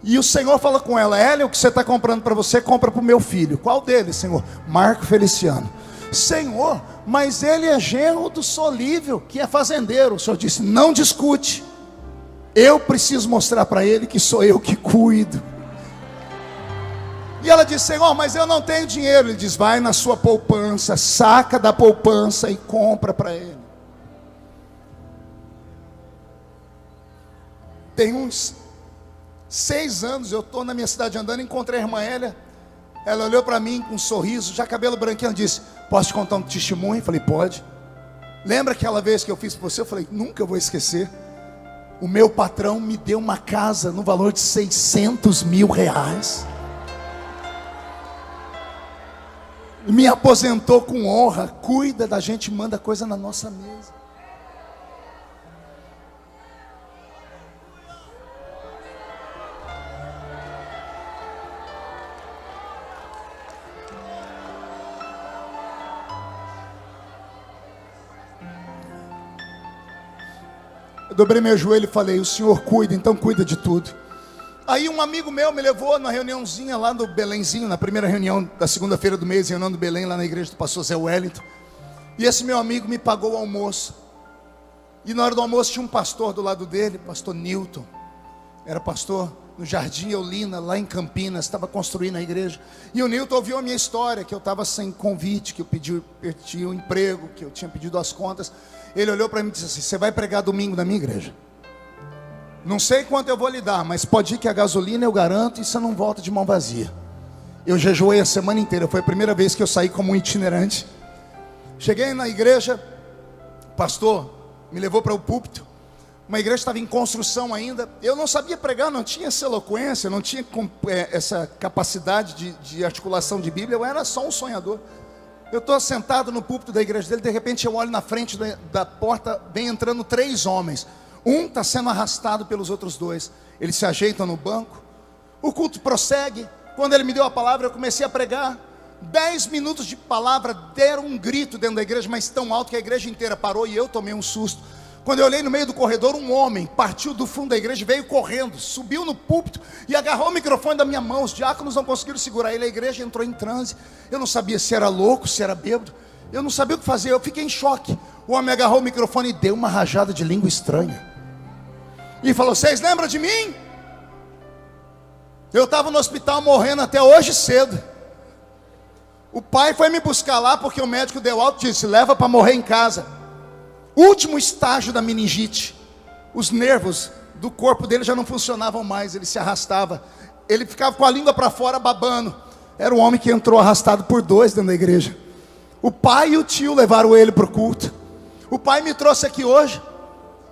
E o Senhor fala com ela, Hélia, o que você está comprando para você, compra para o meu filho. Qual deles, Senhor? Marco Feliciano. Senhor, mas ele é genro do Solívio, que é fazendeiro. O Senhor disse, não discute. Eu preciso mostrar para ele que sou eu que cuido. E ela disse, Senhor, mas eu não tenho dinheiro. Ele diz, vai na sua poupança, saca da poupança e compra para ele. Tem uns 6 anos, eu estou na minha cidade andando, encontrei a irmã Hélia. Ela olhou para mim com um sorriso, já cabelo branquinho, disse, posso te contar um testemunho? Eu falei, pode. Lembra aquela vez que eu fiz para você? Eu falei, nunca vou esquecer. O meu patrão me deu uma casa no valor de R$600 mil. Me aposentou com honra. Cuida da gente, manda coisa na nossa mesa. Eu dobrei meu joelho e falei, o Senhor cuida, então cuida de tudo. Aí um amigo meu me levou na reuniãozinha lá do Belenzinho, na primeira reunião da segunda-feira do mês, reunião do Belém, lá na igreja do pastor Zé Wellington. E esse meu amigo me pagou o almoço. E na hora do almoço tinha um pastor do lado dele, pastor Newton. Era pastor no Jardim Eulina, lá em Campinas, estava construindo a igreja. E o Newton ouviu a minha história, que eu estava sem convite, que eu pedi um emprego, que eu tinha pedido as contas. Ele olhou para mim e disse assim, você vai pregar domingo na minha igreja? Não sei quanto eu vou lhe dar, mas pode ir que a gasolina eu garanto e você não volta de mão vazia. Eu jejuei a semana inteira, foi a primeira vez que eu saí como um itinerante. Cheguei na igreja, o pastor me levou para o púlpito. Uma igreja estava em construção ainda. Eu não sabia pregar, não tinha essa eloquência, não tinha essa capacidade de articulação de Bíblia. Eu era só um sonhador. Eu estou sentado no púlpito da igreja dele. De repente eu olho na frente da porta, vem entrando 3 homens. Um está sendo arrastado pelos outros 2. Eles se ajeitam no banco. O culto prossegue. Quando ele me deu a palavra, eu comecei a pregar. 10 minutos de palavra, deram um grito dentro da igreja, mas tão alto que a igreja inteira parou e eu tomei um susto. Quando eu olhei no meio do corredor, um homem partiu do fundo da igreja, veio correndo, subiu no púlpito e agarrou o microfone da minha mão. Os diáconos não conseguiram segurar ele, a igreja entrou em transe. Eu não sabia se era louco, se era bêbado. Eu não sabia o que fazer, eu fiquei em choque. O homem agarrou o microfone e deu uma rajada de língua estranha. E falou: vocês lembram de mim? Eu estava no hospital morrendo até hoje cedo. O pai foi me buscar lá porque o médico deu alta e disse: leva para morrer em casa. Último estágio da meningite. Os nervos do corpo dele já não funcionavam mais. Ele se arrastava. Ele ficava com a língua para fora babando. Era um homem que entrou arrastado por 2 dentro da igreja. O pai e o tio levaram ele para o culto. O pai me trouxe aqui hoje.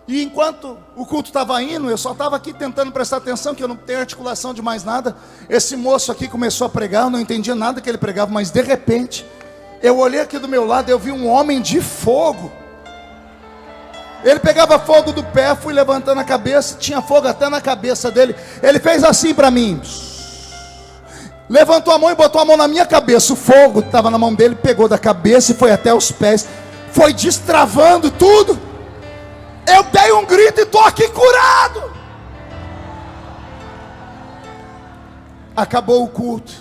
E enquanto o culto estava indo, eu só estava aqui tentando prestar atenção, que eu não tenho articulação de mais nada. Esse moço aqui começou a pregar. Eu não entendia nada que ele pregava, mas de repente eu olhei aqui do meu lado, eu vi um homem de fogo. Ele pegava fogo do pé, fui levantando a cabeça, tinha fogo até na cabeça dele. Ele fez assim para mim, levantou a mão e botou a mão na minha cabeça. O fogo estava na mão dele, pegou da cabeça e foi até os pés, foi destravando tudo. Eu dei um grito e estou aqui curado. Acabou o culto,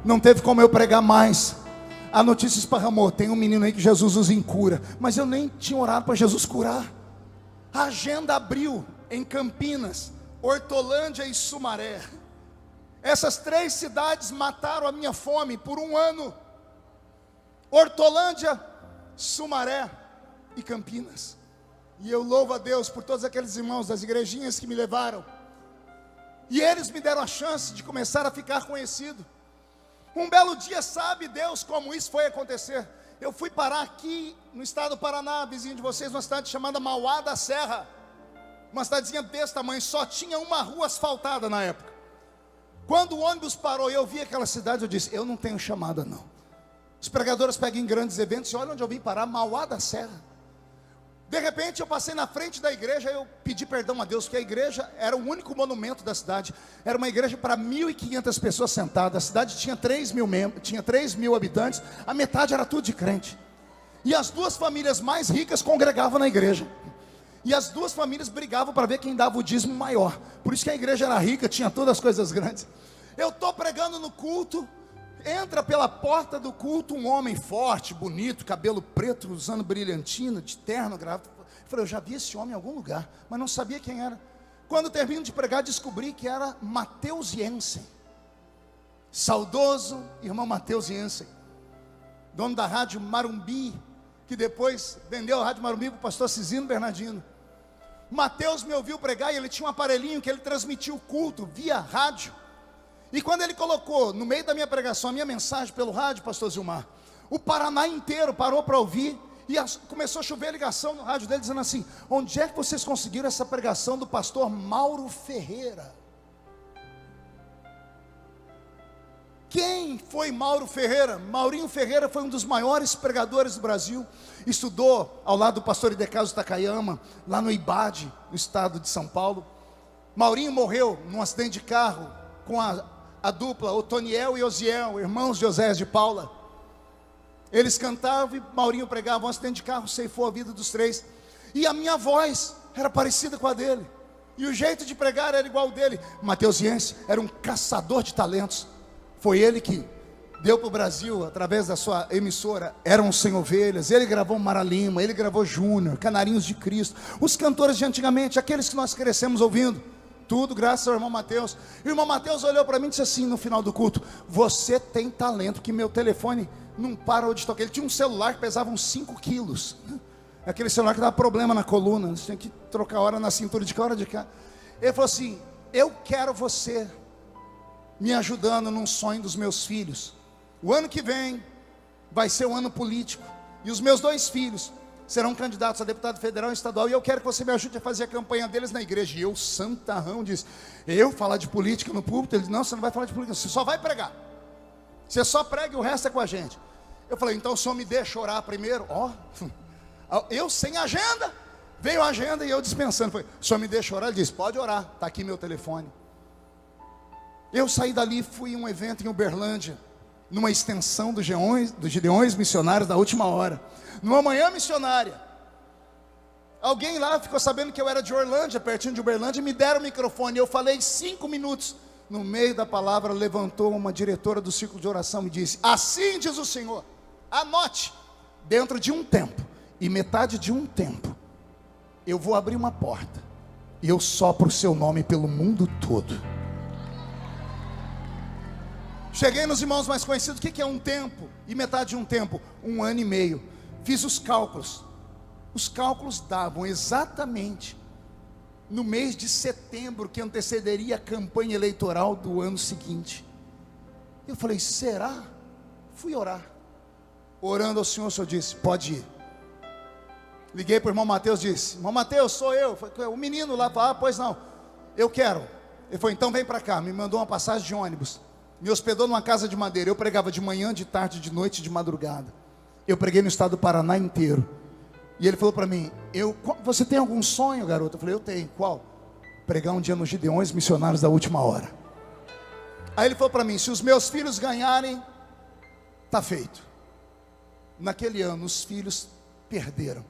não teve como eu pregar mais. A notícia esparramou: tem um menino aí que Jesus usa em cura. Mas eu nem tinha orado para Jesus curar. A agenda abriu em Campinas, Hortolândia e Sumaré. Essas 3 cidades mataram a minha fome por 1 ano. Hortolândia, Sumaré e Campinas. E eu louvo a Deus por todos aqueles irmãos das igrejinhas que me levaram. E eles me deram a chance de começar a ficar conhecido. Um belo dia, sabe Deus como isso foi acontecer? Eu fui parar aqui no estado do Paraná, vizinho de vocês, numa cidade chamada Mauá da Serra. Uma cidadezinha desse tamanho, só tinha uma rua asfaltada na época. Quando o ônibus parou e eu vi aquela cidade, eu disse: eu não tenho chamada não. Os pregadores pegam em grandes eventos e olha onde eu vim parar, Mauá da Serra. De repente eu passei na frente da igreja, eu pedi perdão a Deus, porque a igreja era o único monumento da cidade. Era uma igreja para 1.500 pessoas sentadas. A cidade tinha 3 mil membros, tinha 3 mil habitantes. A metade era tudo de crente. E as 2 famílias mais ricas congregavam na igreja. E as 2 famílias brigavam para ver quem dava o dízimo maior. Por isso que a igreja era rica, tinha todas as coisas grandes. Eu estou pregando no culto. Entra pela porta do culto um homem forte, bonito, cabelo preto, usando brilhantina, de terno, gravata. Eu falei: eu já vi esse homem em algum lugar, mas não sabia quem era. Quando termino de pregar, descobri que era Mateus Jensen. Saudoso irmão Mateus Jensen, dono da rádio Marumbi, que depois vendeu a rádio Marumbi para o pastor Cisino Bernardino. Mateus me ouviu pregar e ele tinha um aparelhinho que ele transmitia o culto via rádio. E quando ele colocou no meio da minha pregação a minha mensagem pelo rádio, pastor Zilmar, o Paraná inteiro parou para ouvir. E começou a chover ligação no rádio dele dizendo assim: onde é que vocês conseguiram essa pregação do pastor Mauro Ferreira? Quem foi Mauro Ferreira? Maurinho Ferreira foi um dos maiores pregadores do Brasil. Estudou ao lado do pastor Idecaso Takayama, lá no IBAD, no estado de São Paulo. Maurinho morreu num acidente de carro com a dupla Otoniel e Osiel, irmãos de Osés de Paula. Eles cantavam e Maurinho pregava. Um acidente de carro ceifou a vida dos 3. E a minha voz era parecida com a dele, e o jeito de pregar era igual ao dele. Mateus Jensen era um caçador de talentos. Foi ele que deu para o Brasil, através da sua emissora, Eram Sem Ovelhas. Ele gravou Mara Lima, ele gravou Júnior, Canarinhos de Cristo, os cantores de antigamente, aqueles que nós crescemos ouvindo. Tudo graças ao irmão Mateus. O irmão Mateus olhou para mim e disse assim no final do culto: você tem talento, que meu telefone não parou de tocar. Ele tinha um celular que pesava uns 5 quilos. Aquele celular que dava problema na coluna, você tem que trocar hora na cintura de cá, hora de cá. Ele falou assim: eu quero você me ajudando num sonho dos meus filhos. O ano que vem vai ser um ano político, e os meus 2 filhos serão candidatos a deputado federal e estadual, e eu quero que você me ajude a fazer a campanha deles na igreja. E eu, santarrão, disse: eu falar de política no púlpito? Ele disse: não, você não vai falar de política, você só vai pregar. Você só prega e o resto é com a gente. Eu falei: então o senhor me deixa orar primeiro? Eu sem agenda, veio a agenda e eu dispensando. Falei: o senhor me deixa orar? Ele disse: pode orar, está aqui meu telefone. Eu saí dali, fui a um evento em Uberlândia, numa extensão dos Gideões Missionários da Última Hora, numa manhã missionária. Alguém lá ficou sabendo que eu era de Orlândia, pertinho de Uberlândia, e me deram o microfone. Eu falei 5 minutos. No meio da palavra, levantou uma diretora do círculo de oração e disse: assim diz o Senhor, anote, dentro de um tempo, e metade de um tempo, eu vou abrir uma porta, e eu sopro o seu nome pelo mundo todo. Cheguei nos irmãos mais conhecidos. O que é um tempo? E metade de um tempo? 1 ano e meio. Fiz os cálculos. Os cálculos davam exatamente no mês de setembro, que antecederia a campanha eleitoral do ano seguinte. Eu falei: será? Fui orar. Orando ao Senhor, o Senhor disse: pode ir. Liguei para o irmão Mateus, disse: irmão Mateus, sou eu. O menino lá falou: pois não, eu quero. Ele falou: então vem para cá. Me mandou uma passagem de ônibus, me hospedou numa casa de madeira. Eu pregava de manhã, de tarde, de noite, de madrugada. Eu preguei no estado do Paraná inteiro. E ele falou para mim: você tem algum sonho, garoto? Eu falei: eu tenho. Qual? Pregar um dia nos Gideões Missionários da Última Hora. Aí ele falou para mim: se os meus filhos ganharem, está feito. Naquele ano os filhos perderam.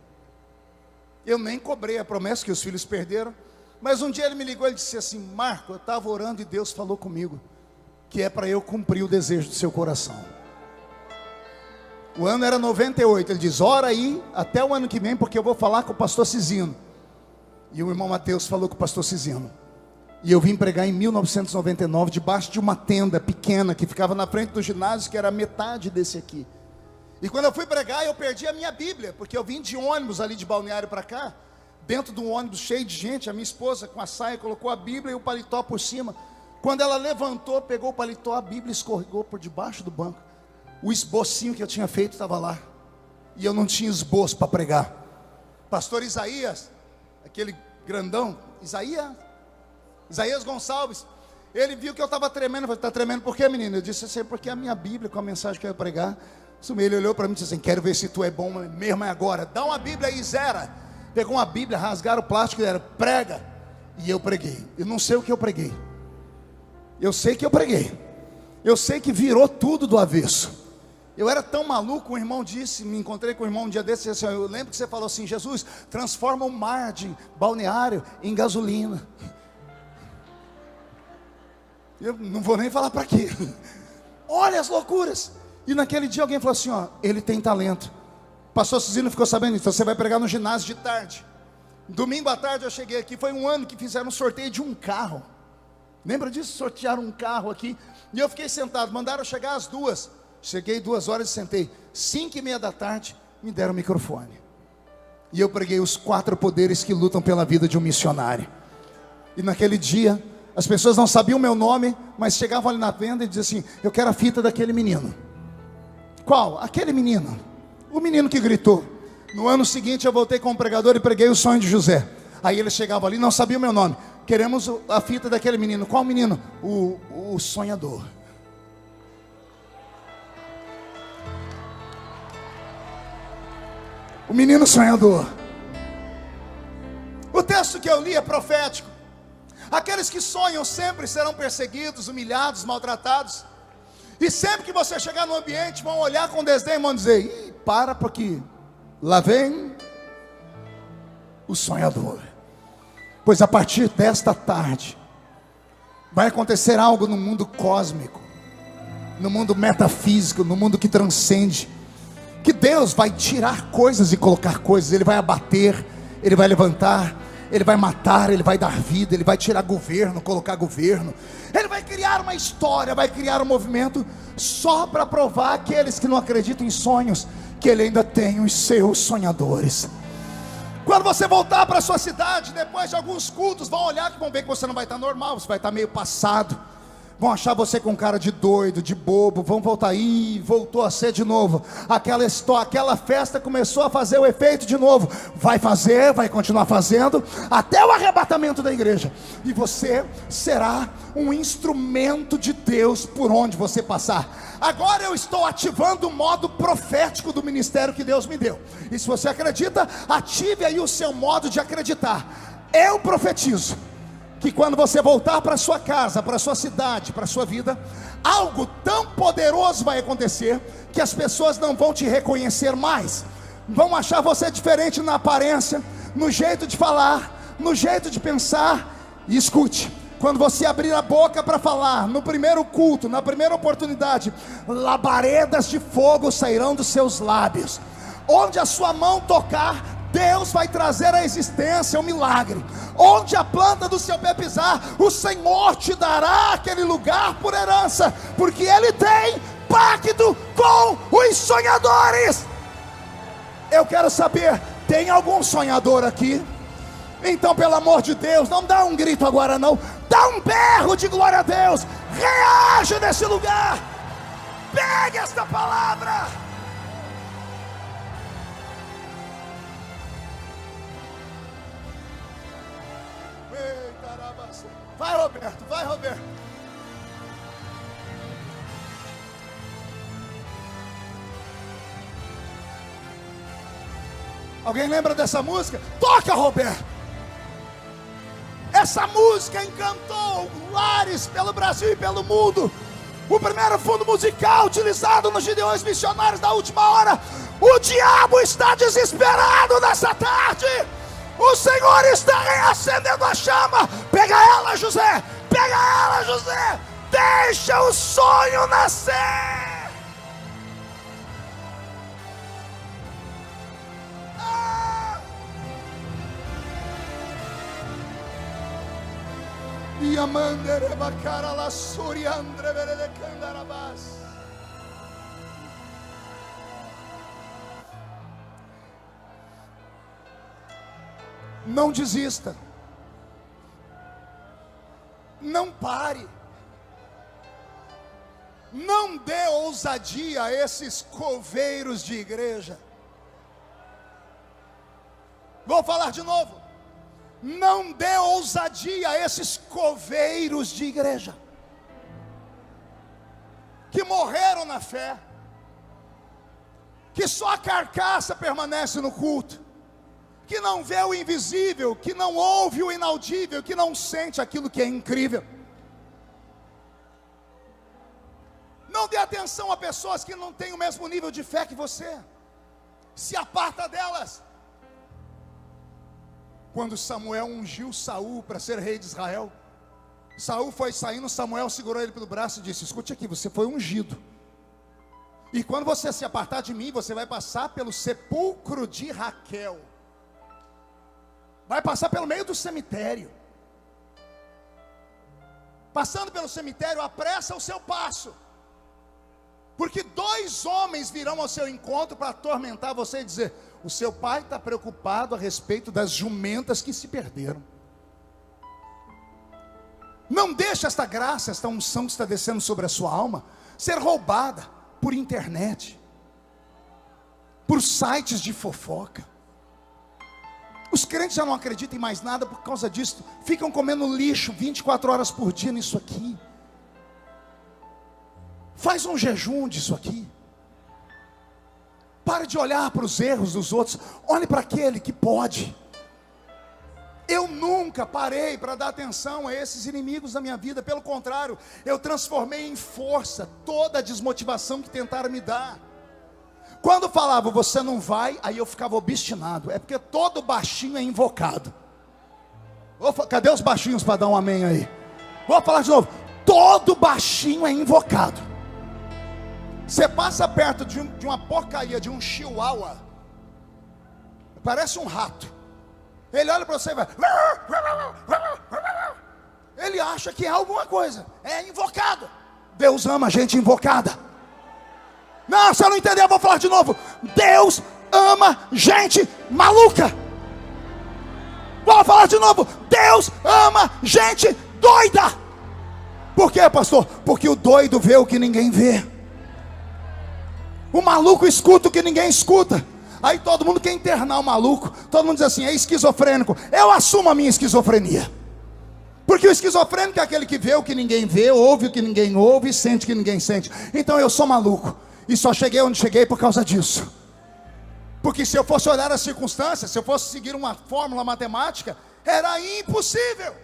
Eu nem cobrei a promessa que os filhos perderam. Mas um dia ele me ligou e disse assim: Marco, eu estava orando e Deus falou comigo que é para eu cumprir o desejo do seu coração. O ano era 98. Ele diz: ora aí até o ano que vem, porque eu vou falar com o pastor Cizino. E o irmão Mateus falou com o pastor Cizino. E eu vim pregar em 1999, debaixo de uma tenda pequena que ficava na frente do ginásio, que era metade desse aqui. E quando eu fui pregar, eu perdi a minha Bíblia, porque eu vim de ônibus ali de Balneário para cá, dentro de um ônibus cheio de gente. A minha esposa com a saia colocou a Bíblia e o paletó por cima. Quando ela levantou, pegou o paletó, a Bíblia escorregou por debaixo do banco. O esbocinho que eu tinha feito estava lá, e eu não tinha esboço para pregar. Pastor Isaías, aquele grandão, Isaías Gonçalves, ele viu que eu estava tremendo. Eu falei: está tremendo por quê, menino? Eu disse assim: porque a minha Bíblia com a mensagem que eu ia pregar. Ele olhou para mim e disse assim: quero ver se tu é bom mesmo agora, dá uma Bíblia aí, zera. Pegou uma Bíblia, rasgaram o plástico e era: prega. E eu preguei. Eu não sei o que eu preguei. Eu sei que eu preguei. Eu sei que virou tudo do avesso. Eu era tão maluco. Um irmão disse, me encontrei com um irmão um dia desse, assim: eu lembro que você falou assim: Jesus, transforma o mar de Balneário em gasolina. Eu não vou nem falar para quê. Olha as loucuras. E naquele dia alguém falou assim: ó, ele tem talento. O pastor Cizino ficou sabendo, então você vai pregar no ginásio de tarde. Domingo à tarde eu cheguei aqui. Foi um ano que fizeram um sorteio de um carro. Lembra disso? Sortearam um carro aqui. E eu fiquei sentado, mandaram chegar às 2. Cheguei 2 horas e sentei. 5:30 da tarde, me deram o microfone. E eu preguei os 4 poderes que lutam pela vida de um missionário. E naquele dia, as pessoas não sabiam o meu nome, mas chegavam ali na venda e diziam assim: eu quero a fita daquele menino. Qual? Aquele menino. O menino que gritou. No ano seguinte eu voltei como pregador e preguei o sonho de José. Aí eles chegavam ali, não sabiam o meu nome. Queremos a fita daquele menino. Qual menino? O sonhador. O menino sonhador. O texto que eu li é profético. Aqueles que sonham sempre serão perseguidos, humilhados, maltratados. E sempre que você chegar no ambiente, vão olhar com desdém e vão dizer: ih, para, porque lá vem o sonhador. Pois a partir desta tarde vai acontecer algo no mundo cósmico, no mundo metafísico, no mundo que transcende, que Deus vai tirar coisas e colocar coisas. Ele vai abater, Ele vai levantar, Ele vai matar, Ele vai dar vida, Ele vai tirar governo, colocar governo. Ele vai criar uma história, vai criar um movimento, só para provar aqueles que não acreditam em sonhos, que Ele ainda tem os seus sonhadores. Quando você voltar para a sua cidade, depois de alguns cultos, vão olhar, que vão ver que você não vai estar normal, você vai estar meio passado, Vão achar você com cara de doido, de bobo. Vão voltar, voltou a ser de novo. Aquela festa começou a fazer o efeito de novo. Vai fazer, vai continuar fazendo, até o arrebatamento da igreja. E você será um instrumento de Deus por onde você passar. Agora eu estou ativando o modo profético do ministério que Deus me deu. E se você acredita, ative aí o seu modo de acreditar. Eu profetizo que quando você voltar para sua casa, para sua cidade, para sua vida, algo tão poderoso vai acontecer, que as pessoas não vão te reconhecer mais. Vão achar você diferente na aparência, no jeito de falar, no jeito de pensar. E escute, quando você abrir a boca para falar, no primeiro culto, na primeira oportunidade, labaredas de fogo sairão dos seus lábios. Onde a sua mão tocar, Deus vai trazer à existência um milagre. Onde a planta do seu pé pisar, o Senhor te dará aquele lugar por herança, porque Ele tem pacto com os sonhadores. Eu quero saber, tem algum sonhador aqui? Então, pelo amor de Deus, não dá um grito agora não, dá um berro de glória a Deus. Reage nesse lugar. Pegue esta palavra. Vai, Roberto, vai, Roberto. Alguém lembra dessa música? Toca, Roberto. Essa música encantou lares pelo Brasil e pelo mundo. O primeiro fundo musical utilizado nos Gideões Missionários da Última Hora. O diabo está desesperado nessa tarde. O Senhor está reacendendo a chama. Pega ela, José. Pega ela, José. Deixa o sonho nascer. Não desista. Não pare. Não dê ousadia a esses coveiros de igreja. Vou falar de novo. Não dê ousadia a esses coveiros de igreja, que morreram na fé, que só a carcaça permanece no culto, que não vê o invisível, que não ouve o inaudível, que não sente aquilo que é incrível. Não dê atenção a pessoas que não têm o mesmo nível de fé que você. Se aparta delas. Quando Samuel ungiu Saul para ser rei de Israel, Saul foi saindo, Samuel segurou ele pelo braço e disse: escute aqui, você foi ungido, e quando você se apartar de mim, você vai passar pelo sepulcro de Raquel, vai passar pelo meio do cemitério. Passando pelo cemitério, apressa o seu passo, porque 2 homens virão ao seu encontro para atormentar você e dizer: o seu pai está preocupado a respeito das jumentas que se perderam. Não deixe esta graça, esta unção que está descendo sobre a sua alma, ser roubada por internet, por sites de fofoca. Os crentes já não acreditam em mais nada por causa disso. Ficam comendo lixo 24 horas por dia nisso aqui. Faz um jejum disso aqui. Pare de olhar para os erros dos outros. Olhe para aquele que pode. Eu nunca parei para dar atenção a esses inimigos da minha vida. Pelo contrário, eu transformei em força toda a desmotivação que tentaram me dar. Quando falava você não vai, aí eu ficava obstinado. É porque todo baixinho é invocado. Cadê os baixinhos para dar um amém aí? Vou falar de novo. Todo baixinho é invocado. Você passa perto de uma porcaria, de um chihuahua, parece um rato. Ele olha para você e vai. Ele acha que é alguma coisa. É invocado. Deus ama gente invocada. Não, você não entendeu, eu vou falar de novo. Deus ama gente maluca. Vou falar de novo. Deus ama gente doida. Por quê, pastor? Porque o doido vê o que ninguém vê. O maluco escuta o que ninguém escuta. Aí todo mundo quer internar o maluco. Todo mundo diz assim, é esquizofrênico. Eu assumo a minha esquizofrenia. Porque o esquizofrênico é aquele que vê o que ninguém vê, ouve o que ninguém ouve, sente o que ninguém sente. Então eu sou maluco. E só cheguei onde cheguei por causa disso. Porque se eu fosse olhar as circunstâncias, se eu fosse seguir uma fórmula matemática, era impossível.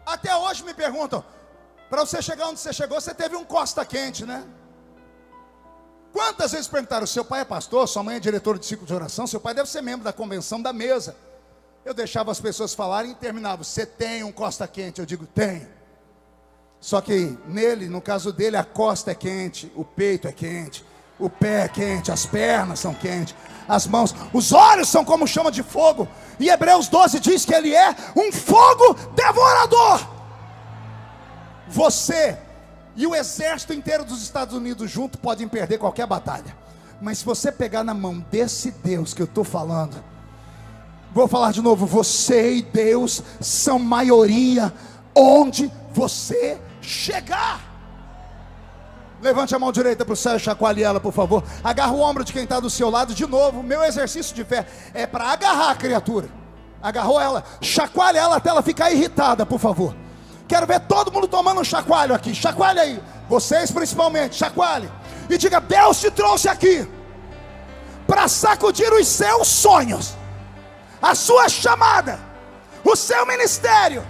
Até hoje me perguntam, para você chegar onde você chegou, você teve um costa quente, né? Quantas vezes perguntaram, seu pai é pastor, sua mãe é diretora de ciclo de oração, seu pai deve ser membro da convenção da mesa. Eu deixava as pessoas falarem e terminava, você tem um costa quente? Eu digo, tenho. Só que nele, no caso dele, a costa é quente, o peito é quente, o pé é quente, as pernas são quentes, as mãos, os olhos são como chama de fogo. E Hebreus 12 diz que ele é um fogo devorador. Você e o exército inteiro dos Estados Unidos junto podem perder qualquer batalha, mas se você pegar na mão desse Deus que eu estou falando, vou falar de novo, você e Deus são maioria onde você chegar. Levante a mão direita para o céu e chacoalhe ela, por favor. Agarra o ombro de quem está do seu lado. De novo, meu exercício de fé é para agarrar a criatura. Agarrou ela, chacoalhe ela até ela ficar irritada, por favor. Quero ver todo mundo tomando um chacoalho aqui. Chacoalhe aí, vocês principalmente, chacoalhe. E diga, Deus te trouxe aqui para sacudir os seus sonhos, a sua chamada, o seu ministério,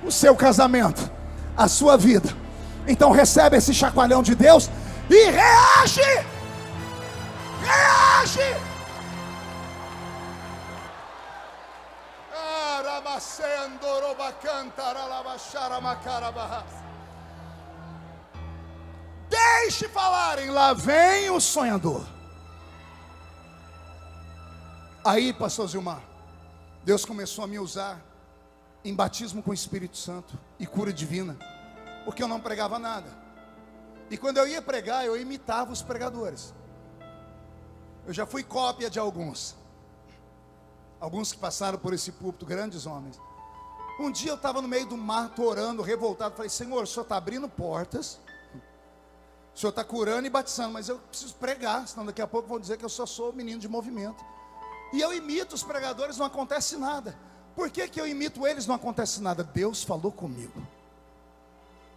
o seu casamento, a sua vida. Então recebe esse chacoalhão de Deus e reage. Reage. Deixe falarem, lá vem o sonhador. Aí, pastor Zilmar, Deus começou a me usar em batismo com o Espírito Santo e cura divina, porque eu não pregava nada. E quando eu ia pregar, eu imitava os pregadores. Eu já fui cópia de alguns que passaram por esse púlpito, grandes homens. Um dia eu estava no meio do mato orando, revoltado. Falei, Senhor, o Senhor está abrindo portas, o Senhor está curando e batizando, mas eu preciso pregar, senão daqui a pouco vão dizer que eu só sou menino de movimento. E eu imito os pregadores, não acontece nada. Por que eu imito eles, não acontece nada? Deus falou comigo.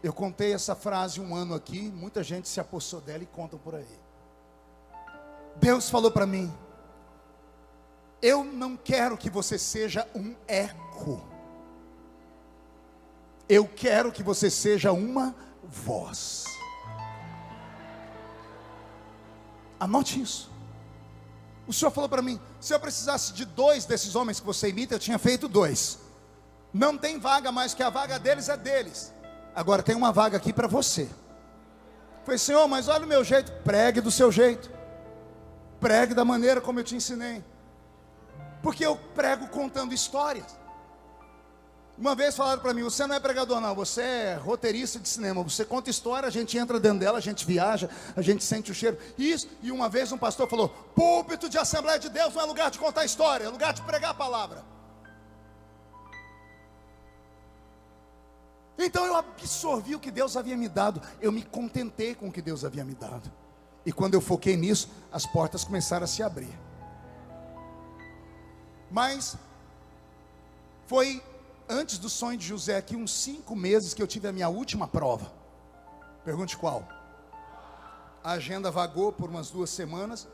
Eu contei essa frase um ano aqui, muita gente se apossou dela e contam por aí. Deus falou para mim, eu não quero que você seja um eco, eu quero que você seja uma voz. Anote isso. O Senhor falou para mim, se eu precisasse de 2 desses homens que você imita, eu tinha feito 2. Não tem vaga mais, que a vaga deles é deles. Agora tem uma vaga aqui para você. Eu falei, Senhor, mas olha o meu jeito. Pregue do seu jeito, pregue da maneira como eu te ensinei, porque eu prego contando histórias. Uma vez falaram para mim, você não é pregador não, você é roteirista de cinema. Você conta história, a gente entra dentro dela, a gente viaja, a gente sente o cheiro. Isso, e uma vez um pastor falou, púlpito de Assembleia de Deus não é lugar de contar história, é lugar de pregar a palavra. Então eu absorvi o que Deus havia me dado, eu me contentei com o que Deus havia me dado. E quando eu foquei nisso, as portas começaram a se abrir. Mas foi antes do sonho de José aqui, uns 5 meses, que eu tive a minha última prova. Pergunte qual? A agenda vagou por umas 2 semanas.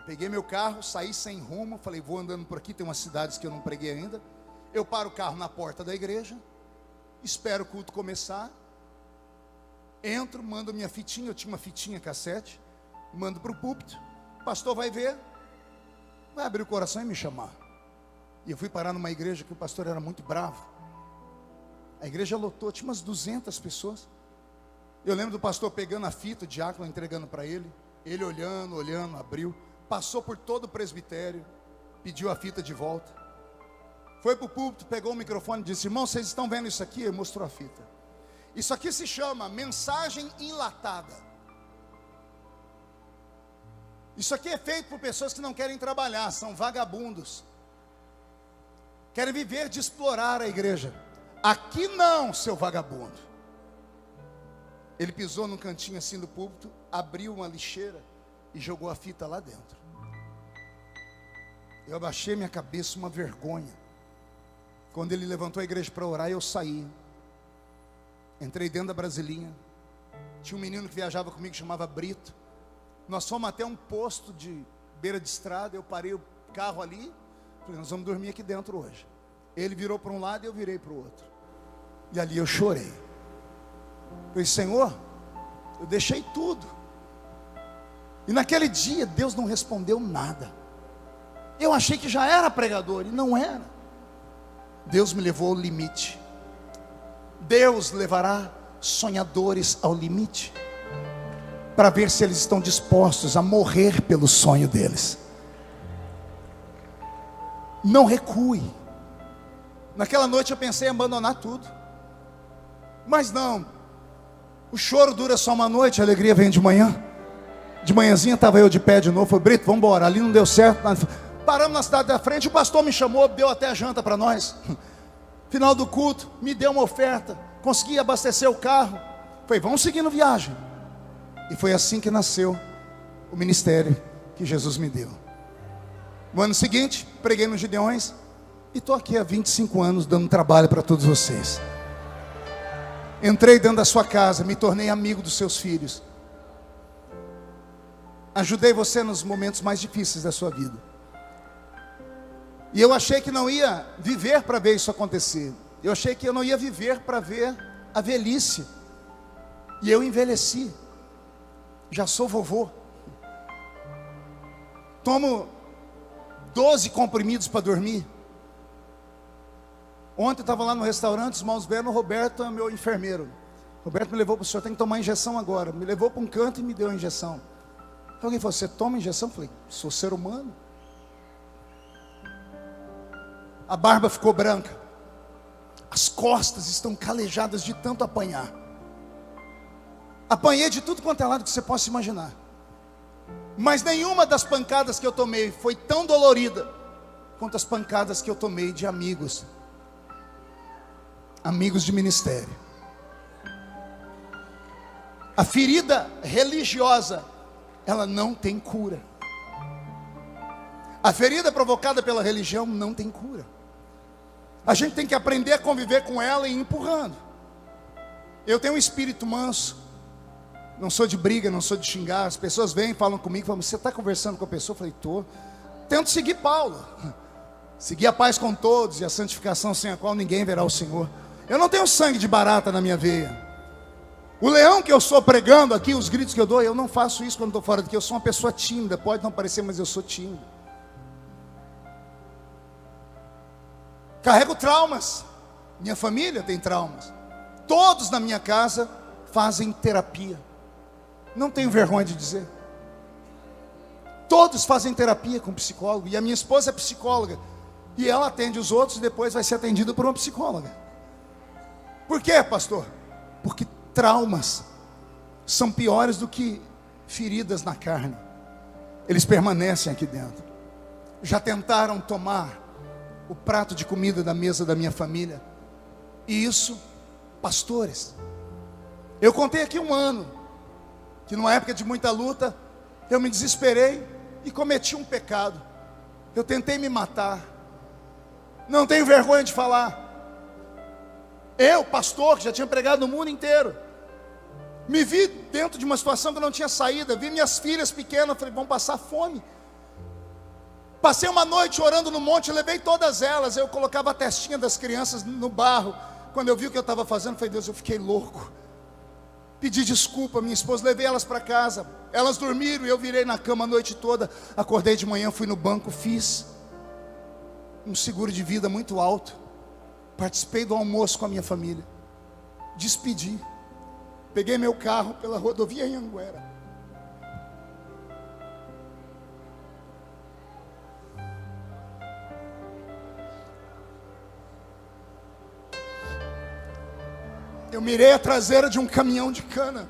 Peguei meu carro, saí sem rumo. Falei, vou andando por aqui, tem umas cidades que eu não preguei ainda. Eu paro o carro na porta da igreja, espero o culto começar, entro, mando minha fitinha. Eu tinha uma fitinha cassete, mando para o púlpito. O pastor vai ver, vai abrir o coração e me chamar. E eu fui parar numa igreja que o pastor era muito bravo. A igreja lotou, tinha umas 200 pessoas. Eu lembro do pastor pegando a fita, o diácono entregando para ele. Ele olhando, abriu. Passou por todo o presbitério, pediu a fita de volta. Foi para o púlpito, pegou o microfone e disse, irmão, vocês estão vendo isso aqui? Ele mostrou a fita. Isso aqui se chama mensagem enlatada. Isso aqui é feito por pessoas que não querem trabalhar, são vagabundos. Querem viver de explorar a igreja. aqui não, seu vagabundo. Ele pisou num cantinho assim do púlpito, abriu uma lixeira e jogou a fita lá dentro. Eu abaixei minha cabeça, uma vergonha. Quando ele levantou a igreja para orar, eu saí. Entrei dentro da Brasilinha. Tinha um menino que viajava comigo, que chamava Brito. Nós fomos até um posto de beira de estrada. Eu parei o carro ali. Falei, nós vamos dormir aqui dentro hoje. Ele virou para um lado e eu virei para o outro. E ali eu chorei. Falei, Senhor, eu deixei tudo. E naquele dia Deus não respondeu nada. Eu achei que já era pregador e não era. Deus me levou ao limite. Deus levará sonhadores ao limite, para ver se eles estão dispostos a morrer pelo sonho deles. Não recue. Naquela noite eu pensei em abandonar tudo, mas não. O choro dura só uma noite, a alegria vem de manhã. De manhãzinha estava eu de pé de novo. Falei, Brito, vamos embora. Ali não deu certo. Paramos na cidade da frente. O pastor me chamou, deu até janta para nós. Final do culto, me deu uma oferta. Consegui abastecer o carro. Falei, vamos seguindo viagem. E foi assim que nasceu o ministério que Jesus me deu. No ano seguinte, preguei nos Gideões. E estou aqui há 25 anos dando trabalho para todos vocês. Entrei dentro da sua casa, me tornei amigo dos seus filhos. Ajudei você nos momentos mais difíceis da sua vida. E eu achei que não ia viver para ver isso acontecer. Eu achei que eu não ia viver para ver a velhice. E eu envelheci. Já sou vovô. Tomo 12 comprimidos para dormir. Ontem eu estava lá no restaurante, os irmãos vieram, o Roberto é meu enfermeiro. O Roberto me levou para o senhor, tem que tomar injeção agora. Me levou para um canto e me deu a injeção. Alguém falou, você toma injeção? Eu falei, sou ser humano. A barba ficou branca. As costas estão calejadas de tanto apanhar. Apanhei de tudo quanto é lado que você possa imaginar. Mas nenhuma das pancadas que eu tomei foi tão dolorida quanto as pancadas que eu tomei de amigos. Amigos de ministério. A ferida religiosa, ela não tem cura. A ferida provocada pela religião não tem cura. A gente tem que aprender a conviver com ela e ir empurrando. Eu tenho um espírito manso. Não sou de briga, não sou de xingar. As pessoas vêm e falam comigo, falam, você está conversando com a pessoa? Eu falei, estou. Tento seguir Paulo. Seguir a paz com todos e a santificação sem a qual ninguém verá o Senhor. Eu não tenho sangue de barata na minha veia. O leão que eu sou pregando aqui, os gritos que eu dou, eu não faço isso quando estou fora daqui. Eu sou uma pessoa tímida, pode não parecer, mas eu sou tímido. Carrego traumas. Minha família tem traumas. Todos na minha casa fazem terapia. Não tenho vergonha de dizer. Todos fazem terapia com psicólogo. E a minha esposa é psicóloga. E ela atende os outros e depois vai ser atendida por uma psicóloga. Por quê, pastor? Porque traumas são piores do que feridas na carne. Eles permanecem aqui dentro. Já tentaram tomar o prato de comida da mesa da minha família. E isso, pastores. Eu contei aqui um ano, que numa época de muita luta, eu me desesperei e cometi um pecado. Eu tentei me matar. Não tenho vergonha de falar. Eu, pastor, que já tinha pregado no mundo inteiro, me vi dentro de uma situação que eu não tinha saída. Vi minhas filhas pequenas, falei, vão passar fome. Passei uma noite orando no monte, levei todas elas. Eu colocava a testinha das crianças no barro. Quando eu vi o que eu estava fazendo, falei, Deus, eu fiquei louco. Pedi desculpa, minha esposa, levei elas para casa. Elas dormiram e eu virei na cama a noite toda. Acordei de manhã, fui no banco, fiz um seguro de vida muito alto. Participei do almoço com a minha família. Despedi. Peguei meu carro pela rodovia Anhanguera. Eu mirei a traseira de um caminhão de cana,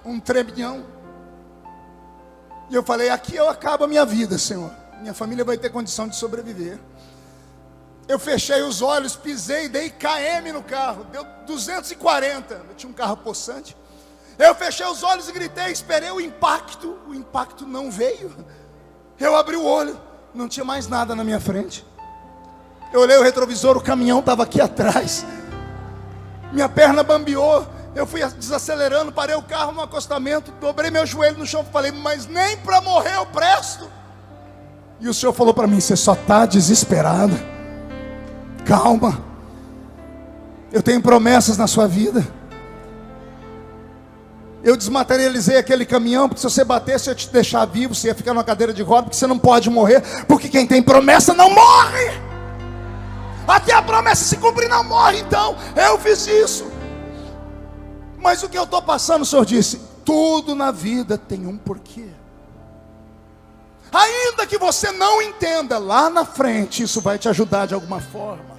um treminhão. E eu falei, aqui eu acabo a minha vida, Senhor. Minha família vai ter condição de sobreviver. Eu fechei os olhos, pisei, dei KM no carro, deu 240, eu tinha um carro possante. Eu fechei os olhos e gritei, esperei o impacto não veio. Eu abri o olho, não tinha mais nada na minha frente. Eu olhei o retrovisor, o caminhão estava aqui atrás. Minha perna bambeou, eu fui desacelerando, parei o carro no acostamento, dobrei meu joelho no chão e falei, mas nem para morrer eu presto. E o Senhor falou para mim, você só está desesperado. Calma, eu tenho promessas na sua vida. Eu desmaterializei aquele caminhão, porque se você batesse eu ia te deixar vivo, você ia ficar numa cadeira de roda, porque você não pode morrer, porque quem tem promessa não morre. Até a promessa se cumprir não morre. Então, eu fiz isso. Mas o que eu estou passando, o Senhor disse, tudo na vida tem um porquê. Ainda que você não entenda, lá na frente isso vai te ajudar de alguma forma.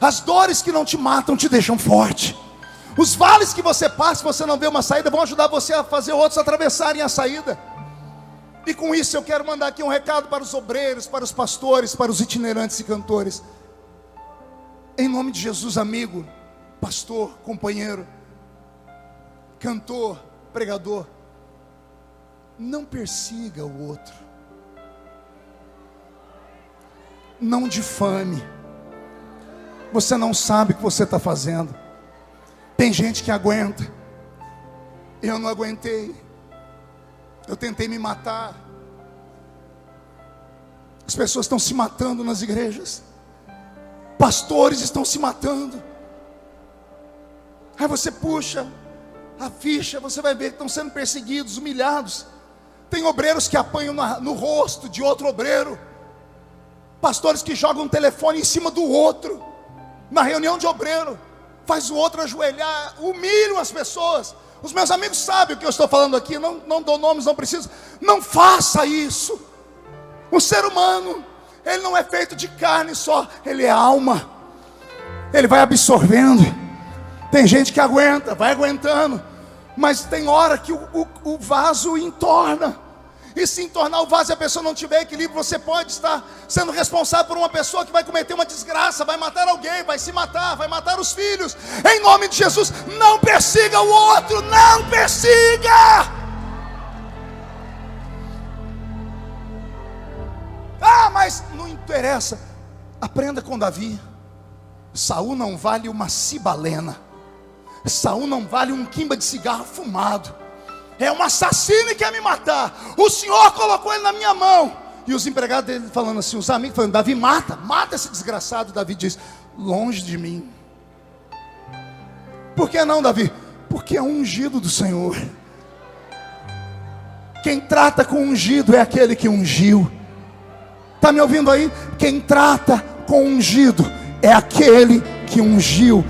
As dores que não te matam te deixam forte. Os vales que você passa, se você não vê uma saída, vão ajudar você a fazer outros atravessarem a saída. E com isso eu quero mandar aqui um recado para os obreiros, para os pastores, para os itinerantes e cantores. Em nome de Jesus, amigo, pastor, companheiro, cantor, pregador, não persiga o outro. Não difame. Você não sabe o que você está fazendo. Tem gente que aguenta. Eu não aguentei. Eu tentei me matar. As pessoas estão se matando nas igrejas. Pastores estão se matando. Aí você puxa a ficha, você vai ver que estão sendo perseguidos, humilhados. Tem obreiros que apanham no rosto de outro obreiro. Pastores que jogam um telefone em cima do outro. Na reunião de obreiro. Faz o outro ajoelhar, humilham as pessoas. Os meus amigos sabem o que eu estou falando aqui. Não dou nomes, não preciso. Não faça isso. O ser humano, ele não é feito de carne só, ele é alma. Ele vai absorvendo. Tem gente que aguenta, vai aguentando. Mas tem hora que o vaso entorna. E se entornar o vaso e a pessoa não tiver equilíbrio, você pode estar sendo responsável por uma pessoa que vai cometer uma desgraça, vai matar alguém, vai se matar, vai matar os filhos. Em nome de Jesus, não persiga o outro, não persiga. Ah, mas não interessa. Aprenda com Davi. Saul não vale uma cibalena. Saul não vale um quimba de cigarro fumado. É um assassino e quer me matar. O Senhor colocou ele na minha mão. E os empregados dele falando assim, os amigos falando, Davi, mata esse desgraçado. Davi diz, longe de mim. Por que não, Davi? Porque é um ungido do Senhor. Quem trata com ungido é aquele que ungiu. Está me ouvindo aí? Quem trata com ungido é aquele que ungiu.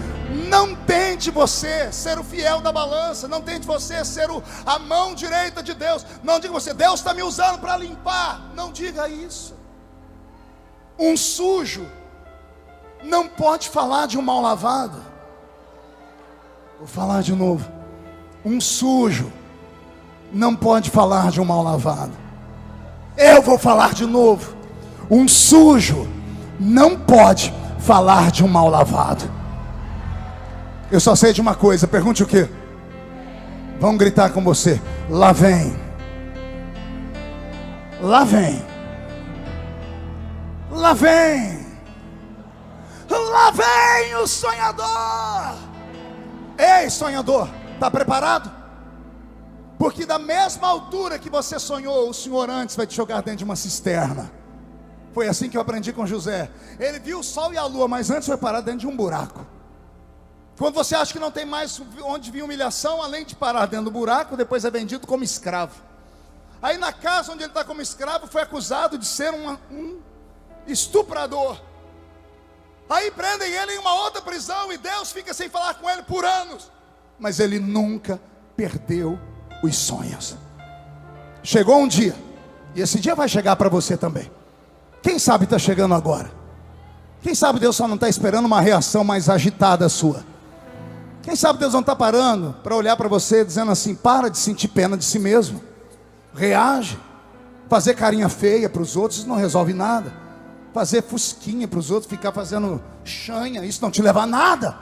Não tente você ser o fiel da balança. Não tente você ser a mão direita de Deus. Não diga você, Deus está me usando para limpar. Não diga isso. Um sujo não pode falar de um mal lavado. Vou falar de novo. Um sujo não pode falar de um mal lavado. Eu vou falar de novo. Um sujo não pode falar de um mal lavado. Eu só sei de uma coisa, pergunte o quê? Vamos gritar com você. Lá vem. Lá vem. Lá vem. Lá vem o sonhador. Ei, sonhador, está preparado? Porque da mesma altura que você sonhou, o Senhor antes vai te jogar dentro de uma cisterna. Foi assim que eu aprendi com José. Ele viu o sol e a lua, mas antes foi parar dentro de um buraco. Quando você acha que não tem mais onde vir humilhação, além de parar dentro do buraco, depois é vendido como escravo. Aí na casa onde ele está como escravo, foi acusado de ser um estuprador. Aí prendem ele em uma outra prisão e Deus fica sem falar com ele por anos. Mas ele nunca perdeu os sonhos. Chegou um dia, e esse dia vai chegar para você também. Quem sabe está chegando agora. Quem sabe Deus só não está esperando uma reação mais agitada sua. Quem sabe Deus não está parando para olhar para você dizendo assim, para de sentir pena de si mesmo. Reage. Fazer carinha feia para os outros não resolve nada. fazer fusquinha para os outros, ficar fazendo chanha, isso não te leva a nada.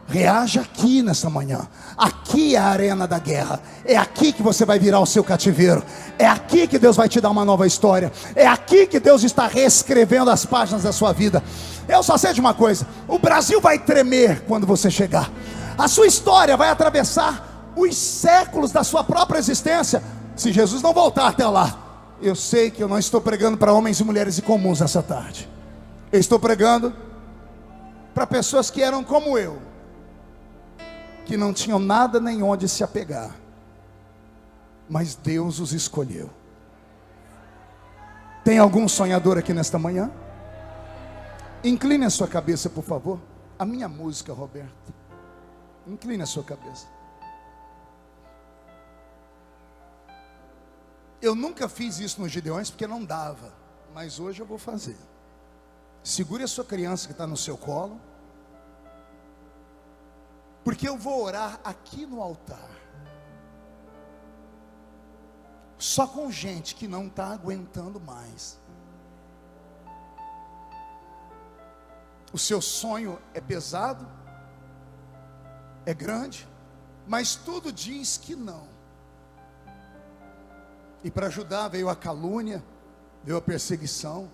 Reaja aqui nessa manhã. Aqui é a arena da guerra. É aqui que você vai virar o seu cativeiro. É aqui que Deus vai te dar uma nova história. É aqui que Deus está reescrevendo as páginas da sua vida. Eu só sei de uma coisa: o Brasil vai tremer quando você chegar. A sua história vai atravessar os séculos da sua própria existência, se Jesus não voltar até lá. Eu sei que eu não estou pregando para homens e mulheres comuns essa tarde. Eu estou pregando para pessoas que eram como eu, que não tinham nada nem onde se apegar, mas Deus os escolheu. Tem algum sonhador aqui nesta manhã? Incline a sua cabeça, por favor. A minha música, Roberto. Incline a sua cabeça. Eu nunca fiz isso nos Gideões porque não dava, mas hoje eu vou fazer. Segure a sua criança que está no seu colo, porque eu vou orar aqui no altar, só com gente que não está aguentando mais. O seu sonho é pesado, é grande, mas tudo diz que não. E para ajudar veio a calúnia, veio a perseguição.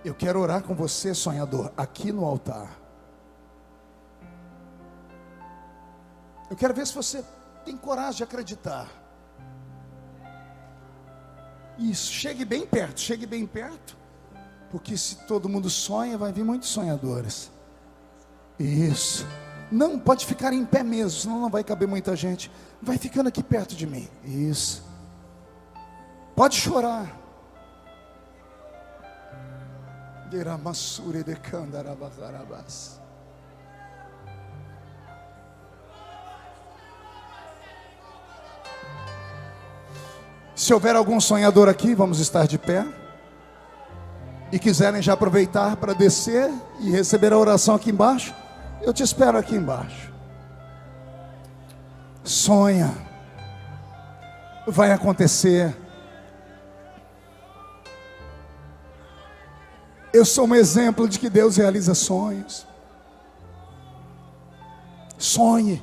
Eu quero orar com você, sonhador, aqui no altar. Eu quero ver se você tem coragem de acreditar. Isso, chegue bem perto, porque se todo mundo sonha, vai vir muitos sonhadores. Isso. Não, pode ficar em pé mesmo, senão não vai caber muita gente. Vai ficando aqui perto de mim. Isso. Pode chorar. Se houver algum sonhador aqui, vamos estar de pé. E quiserem já aproveitar para descer e receber a oração aqui embaixo, eu te espero aqui embaixo. Sonha. Vai acontecer. Eu sou um exemplo de que Deus realiza sonhos. Sonhe.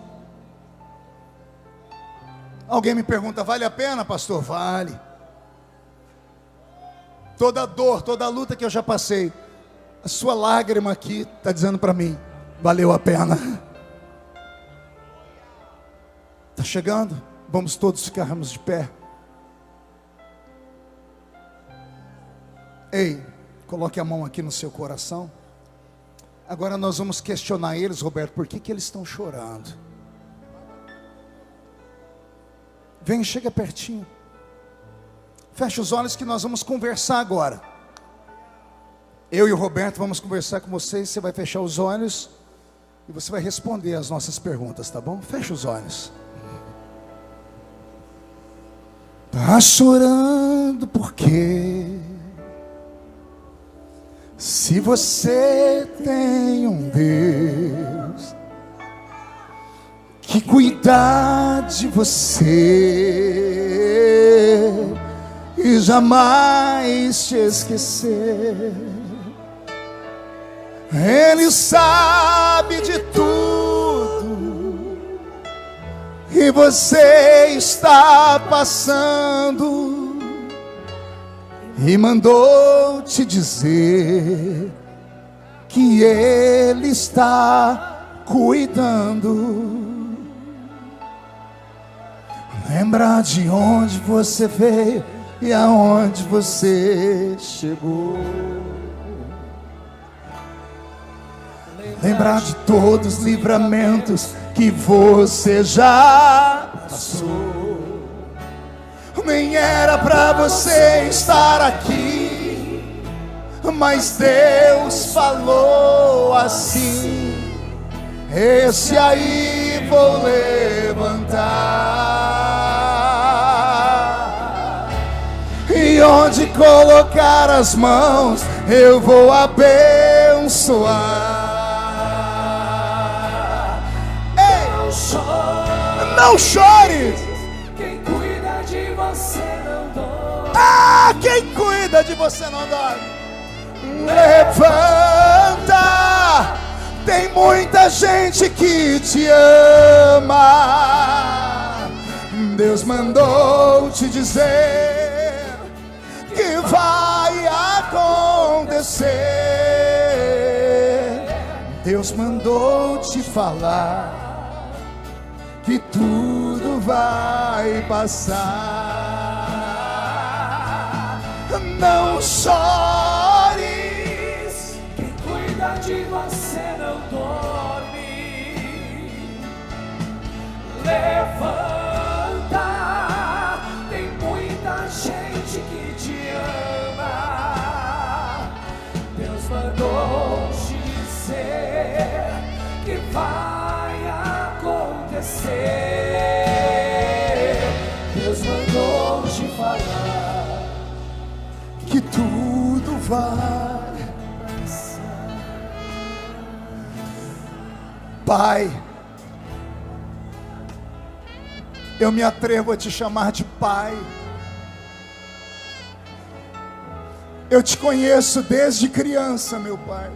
Alguém me pergunta: vale a pena, pastor? Vale. Toda dor, toda luta que eu já passei, a sua lágrima aqui está dizendo para mim: valeu a pena. Está chegando? Vamos todos ficarmos de pé. Ei, coloque a mão aqui no seu coração. Agora nós vamos questionar eles, Roberto, por que eles estão chorando? Vem, chega pertinho. Feche os olhos que nós vamos conversar agora. Eu e o Roberto vamos conversar com vocês. Você vai fechar os olhos e você vai responder as nossas perguntas, tá bom? Feche os olhos. Tá chorando por quê? Se você tem um Deus que cuida de você e jamais te esquecer, Ele sabe de tudo e você está passando, e mandou te dizer que Ele está cuidando. Lembra de onde você veio e aonde você chegou. Lembrar de todos os livramentos que você já passou. Nem era pra você estar aqui, mas Deus falou assim: esse aí vou levantar, e onde colocar as mãos eu vou abençoar. Ei, não chore. Quem cuida de você não dói. Ah, quem cuida de você não dói. Levanta, tem muita gente que te ama. Deus mandou te dizer que vai acontecer. Deus mandou te falar que tudo vai passar. Não chores, quem cuida de você não dorme. Levanta, tem muita gente que te ama. Deus mandou te dizer que vai acontecer. Deus mandou te falar que tudo vai passar. Pai, eu me atrevo a te chamar de Pai. Eu te conheço desde criança, meu Pai.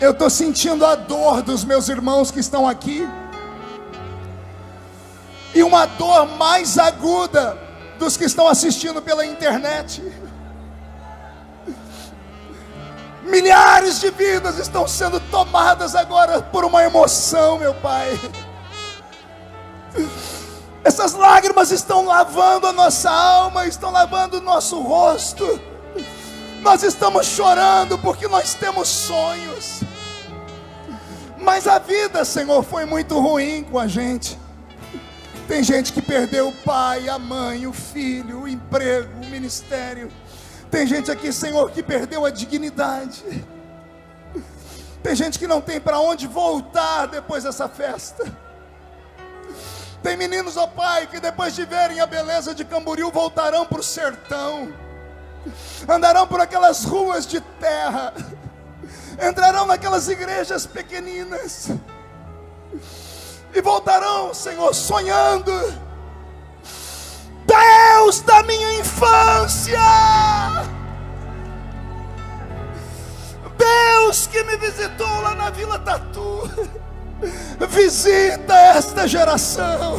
Eu estou sentindo a dor dos meus irmãos que estão aqui, e uma dor mais aguda dos que estão assistindo pela internet. Milhares de vidas estão sendo tomadas agora por uma emoção, meu Pai. Essas lágrimas estão lavando a nossa alma, estão lavando o nosso rosto. Nós estamos chorando porque nós temos sonhos, mas a vida, Senhor, foi muito ruim com a gente. Tem gente que perdeu o pai, a mãe, o filho, o emprego, o ministério. Tem gente aqui, Senhor, que perdeu a dignidade. Tem gente que não tem para onde voltar depois dessa festa. Tem meninos, ó Pai, que depois de verem a beleza de Camboriú voltarão para o sertão, andarão por aquelas ruas de terra, entrarão naquelas igrejas pequeninas e voltarão, Senhor, sonhando: Deus da minha infância, Deus que me visitou lá na Vila Tatu, visita esta geração,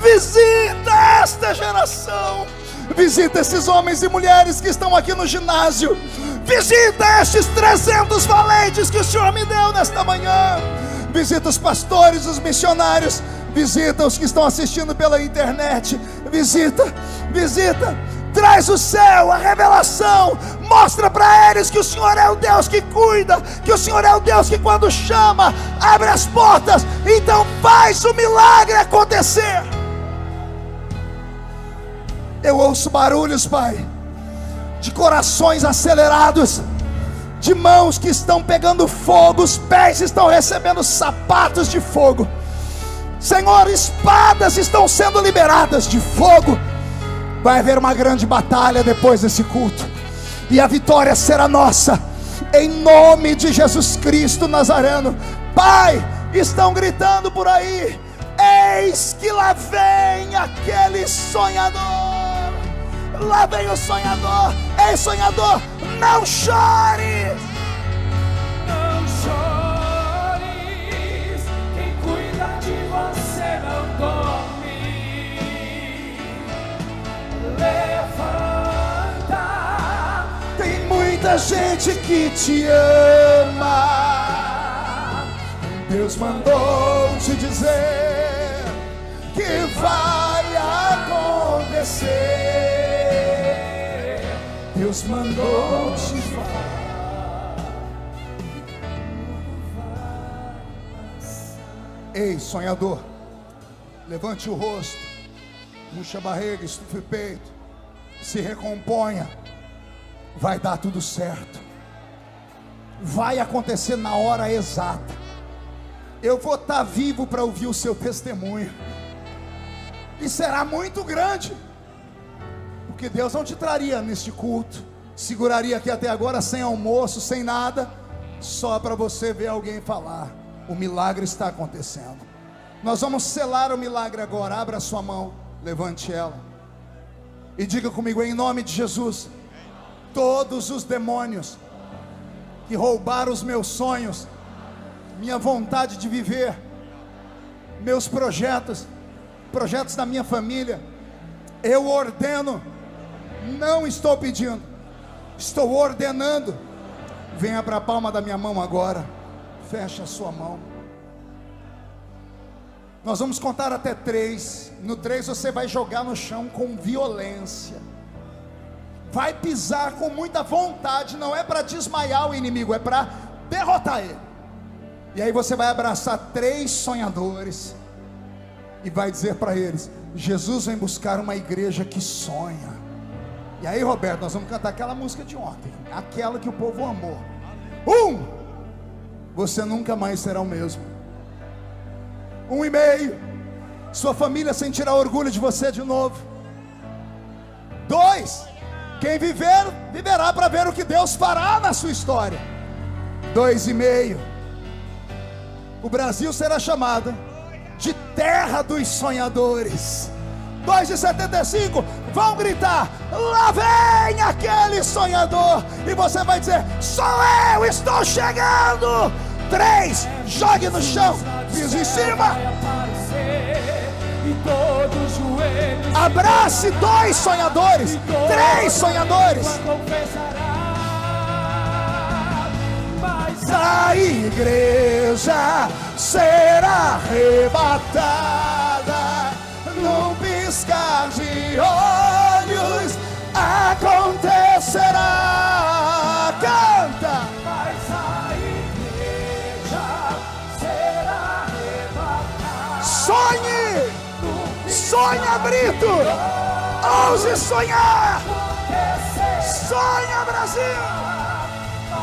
visita esta geração, visita esses homens e mulheres que estão aqui no ginásio, visita estes 300 valentes que o Senhor me deu nesta manhã, visita os pastores, os missionários, visita os que estão assistindo pela internet, visita, traz o céu, a revelação, mostra para eles que o Senhor é o Deus que cuida, que o Senhor é o Deus que quando chama, abre as portas, então faz o milagre acontecer. Eu ouço barulhos, Pai, de corações acelerados, de mãos que estão pegando fogo, os pés estão recebendo sapatos de fogo. Senhor, espadas estão sendo liberadas de fogo. Vai haver uma grande batalha depois desse culto, e a vitória será nossa, em nome de Jesus Cristo Nazareno. Pai, estão gritando por aí: eis que lá vem aquele sonhador, lá vem o sonhador. Ei, sonhador, não chores, não chores, quem cuida de você não dorme. Levanta, tem muita gente que te ama. Deus mandou te dizer que vai acontecer. Deus mandou te falar. Ei, sonhador, levante o rosto, murcha a barriga, estufe o peito, se recomponha. Vai dar tudo certo, vai acontecer na hora exata. Eu vou estar vivo para ouvir o seu testemunho, e será muito grande, porque Deus não te traria neste culto, seguraria aqui até agora sem almoço, sem nada, só para você ver alguém falar: o milagre está acontecendo. Nós vamos selar o milagre agora. Abra sua mão, levante ela. E diga comigo, em nome de Jesus, todos os demônios que roubaram os meus sonhos, minha vontade de viver, meus projetos da minha família, eu ordeno, não estou pedindo, estou ordenando. Venha para a palma da minha mão agora, fecha a sua mão. Nós vamos contar até 3. No 3 você vai jogar no chão com violência, vai pisar com muita vontade. Não é para desmaiar o inimigo, é para derrotar ele. E aí você vai abraçar 3 sonhadores e vai dizer para eles: Jesus vem buscar uma igreja que sonha. E aí, Roberto, nós vamos cantar aquela música de ontem, aquela que o povo amou. Você nunca mais será o mesmo. 1,5, sua família sentirá orgulho de você de novo. 2, quem viver, viverá para ver o que Deus fará na sua história. 2,5, o Brasil será chamado de terra dos sonhadores. 2,75, vão gritar: lá vem aquele sonhador. E você vai dizer: sou eu, estou chegando. 3, jogue no chão, piso em cima. Abrace 2 sonhadores, 3 sonhadores. A igreja será arrebatada num piscar de olhos, acontecerá. Canta. Mas a igreja será arrebatada. Sonhe, sonha, Brito, ouse sonhar. Sonha, Brasil.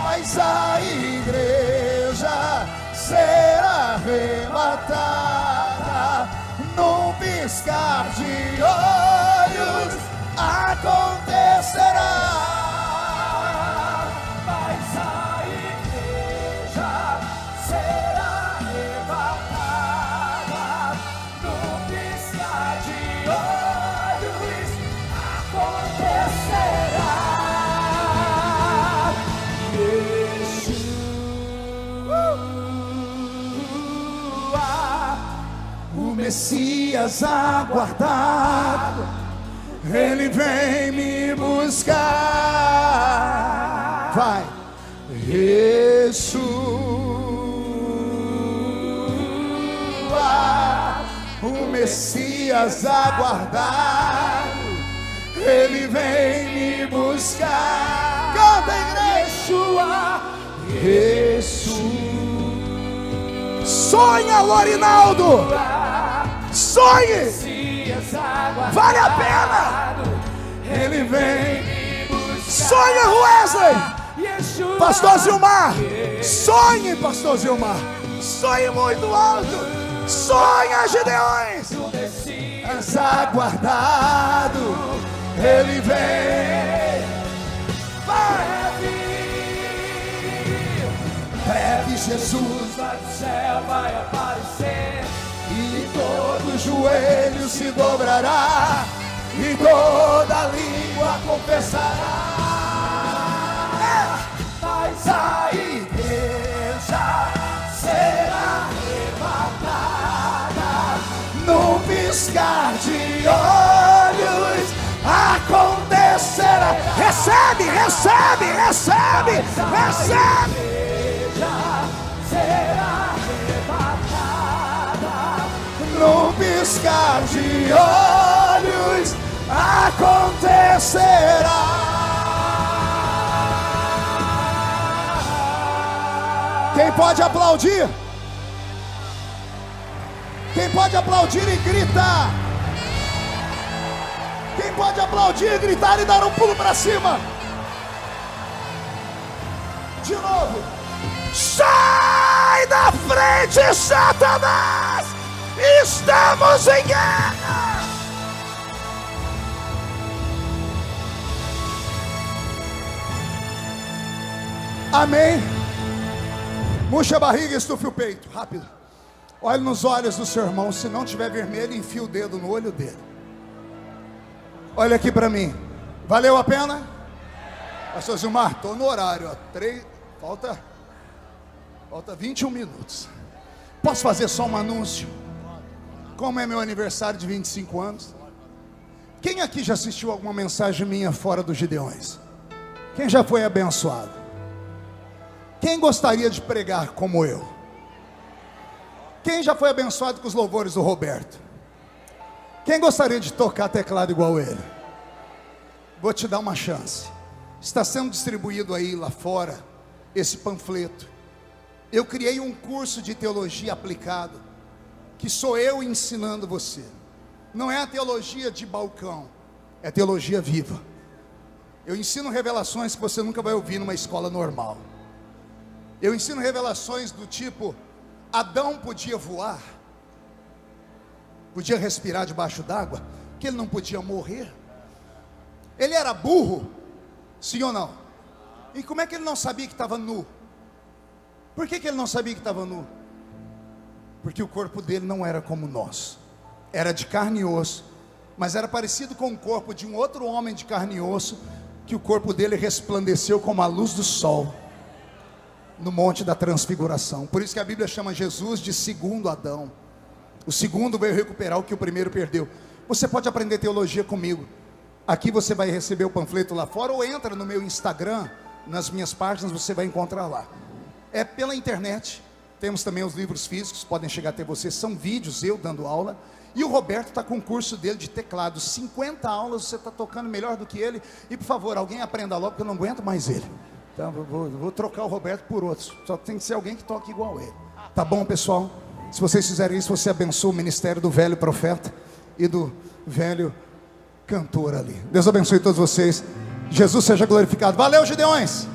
Mas a igreja será arrebatada num piscar de olhos, acontecerá. Mas a igreja será arrebatada num piscar de olhos, acontecerá. O Messias aguardado, ele vem me buscar. Vai. Yeshua, o Messias aguardado, ele vem me buscar. Canta, igreja. Yeshua. Sonha, Lorinaldo, sonhe, vale a pena. Ele vem. Sonha, Wesley. Pastor Zilmar, sonhe, Pastor Zilmar, sonhe muito alto. Sonha, Gideões. Aguardado, ele vem. Vai. Breve Jesus lá do céu vai aparecer, e todo joelho se dobrará, e toda língua confessará. Mas a igreja será arrebatada num piscar de olhos, acontecerá. Recebe, recebe, recebe, recebe. Será arrebatada num piscar de olhos, acontecerá. Quem pode aplaudir? Quem pode aplaudir e gritar? Quem pode aplaudir, gritar e dar um pulo para cima? De novo. Sai da frente, Satanás! Estamos em guerra! Amém? Murcha a barriga e estufe o peito, rápido. Olhe nos olhos do seu irmão. Se não tiver vermelho, enfia o dedo no olho dele. Olha aqui para mim. Valeu a pena? Pastor Zilmar, estou no horário. Ó. Falta 21 minutos. Posso fazer só um anúncio? Como é meu aniversário de 25 anos? Quem aqui já assistiu alguma mensagem minha fora dos Gideões? Quem já foi abençoado? Quem gostaria de pregar como eu? Quem já foi abençoado com os louvores do Roberto? Quem gostaria de tocar teclado igual ele? Vou te dar uma chance. Está sendo distribuído aí lá fora esse panfleto. Eu criei um curso de teologia aplicado, que sou eu ensinando você. Não é a teologia de balcão, é teologia viva. Eu ensino revelações que você nunca vai ouvir numa escola normal. Eu ensino revelações do tipo: Adão podia voar, podia respirar debaixo d'água, que ele não podia morrer. Ele era burro, sim ou não? E como é que ele não sabia que estava nu? Por que ele não sabia que estava nu? Porque o corpo dele não era como nós. Era de carne e osso, mas era parecido com o corpo de um outro homem de carne e osso, que o corpo dele resplandeceu como a luz do sol no monte da transfiguração. Por isso que a Bíblia chama Jesus de segundo Adão. O segundo veio recuperar o que o primeiro perdeu. Você pode aprender teologia comigo. Aqui você vai receber o panfleto lá fora, ou entra no meu Instagram, nas minhas páginas, você vai encontrar lá. É pela internet. Temos também os livros físicos, podem chegar até você. São vídeos, eu dando aula. E o Roberto está com o curso dele de teclado. 50 aulas, você está tocando melhor do que ele. E por favor, alguém aprenda logo, porque eu não aguento mais ele. Então vou trocar o Roberto por outros. Só tem que ser alguém que toque igual ele. Tá bom, pessoal? Se vocês fizerem isso, você abençoa o ministério do velho profeta e do velho cantor ali. Deus abençoe todos vocês. Jesus seja glorificado. Valeu, Gideões!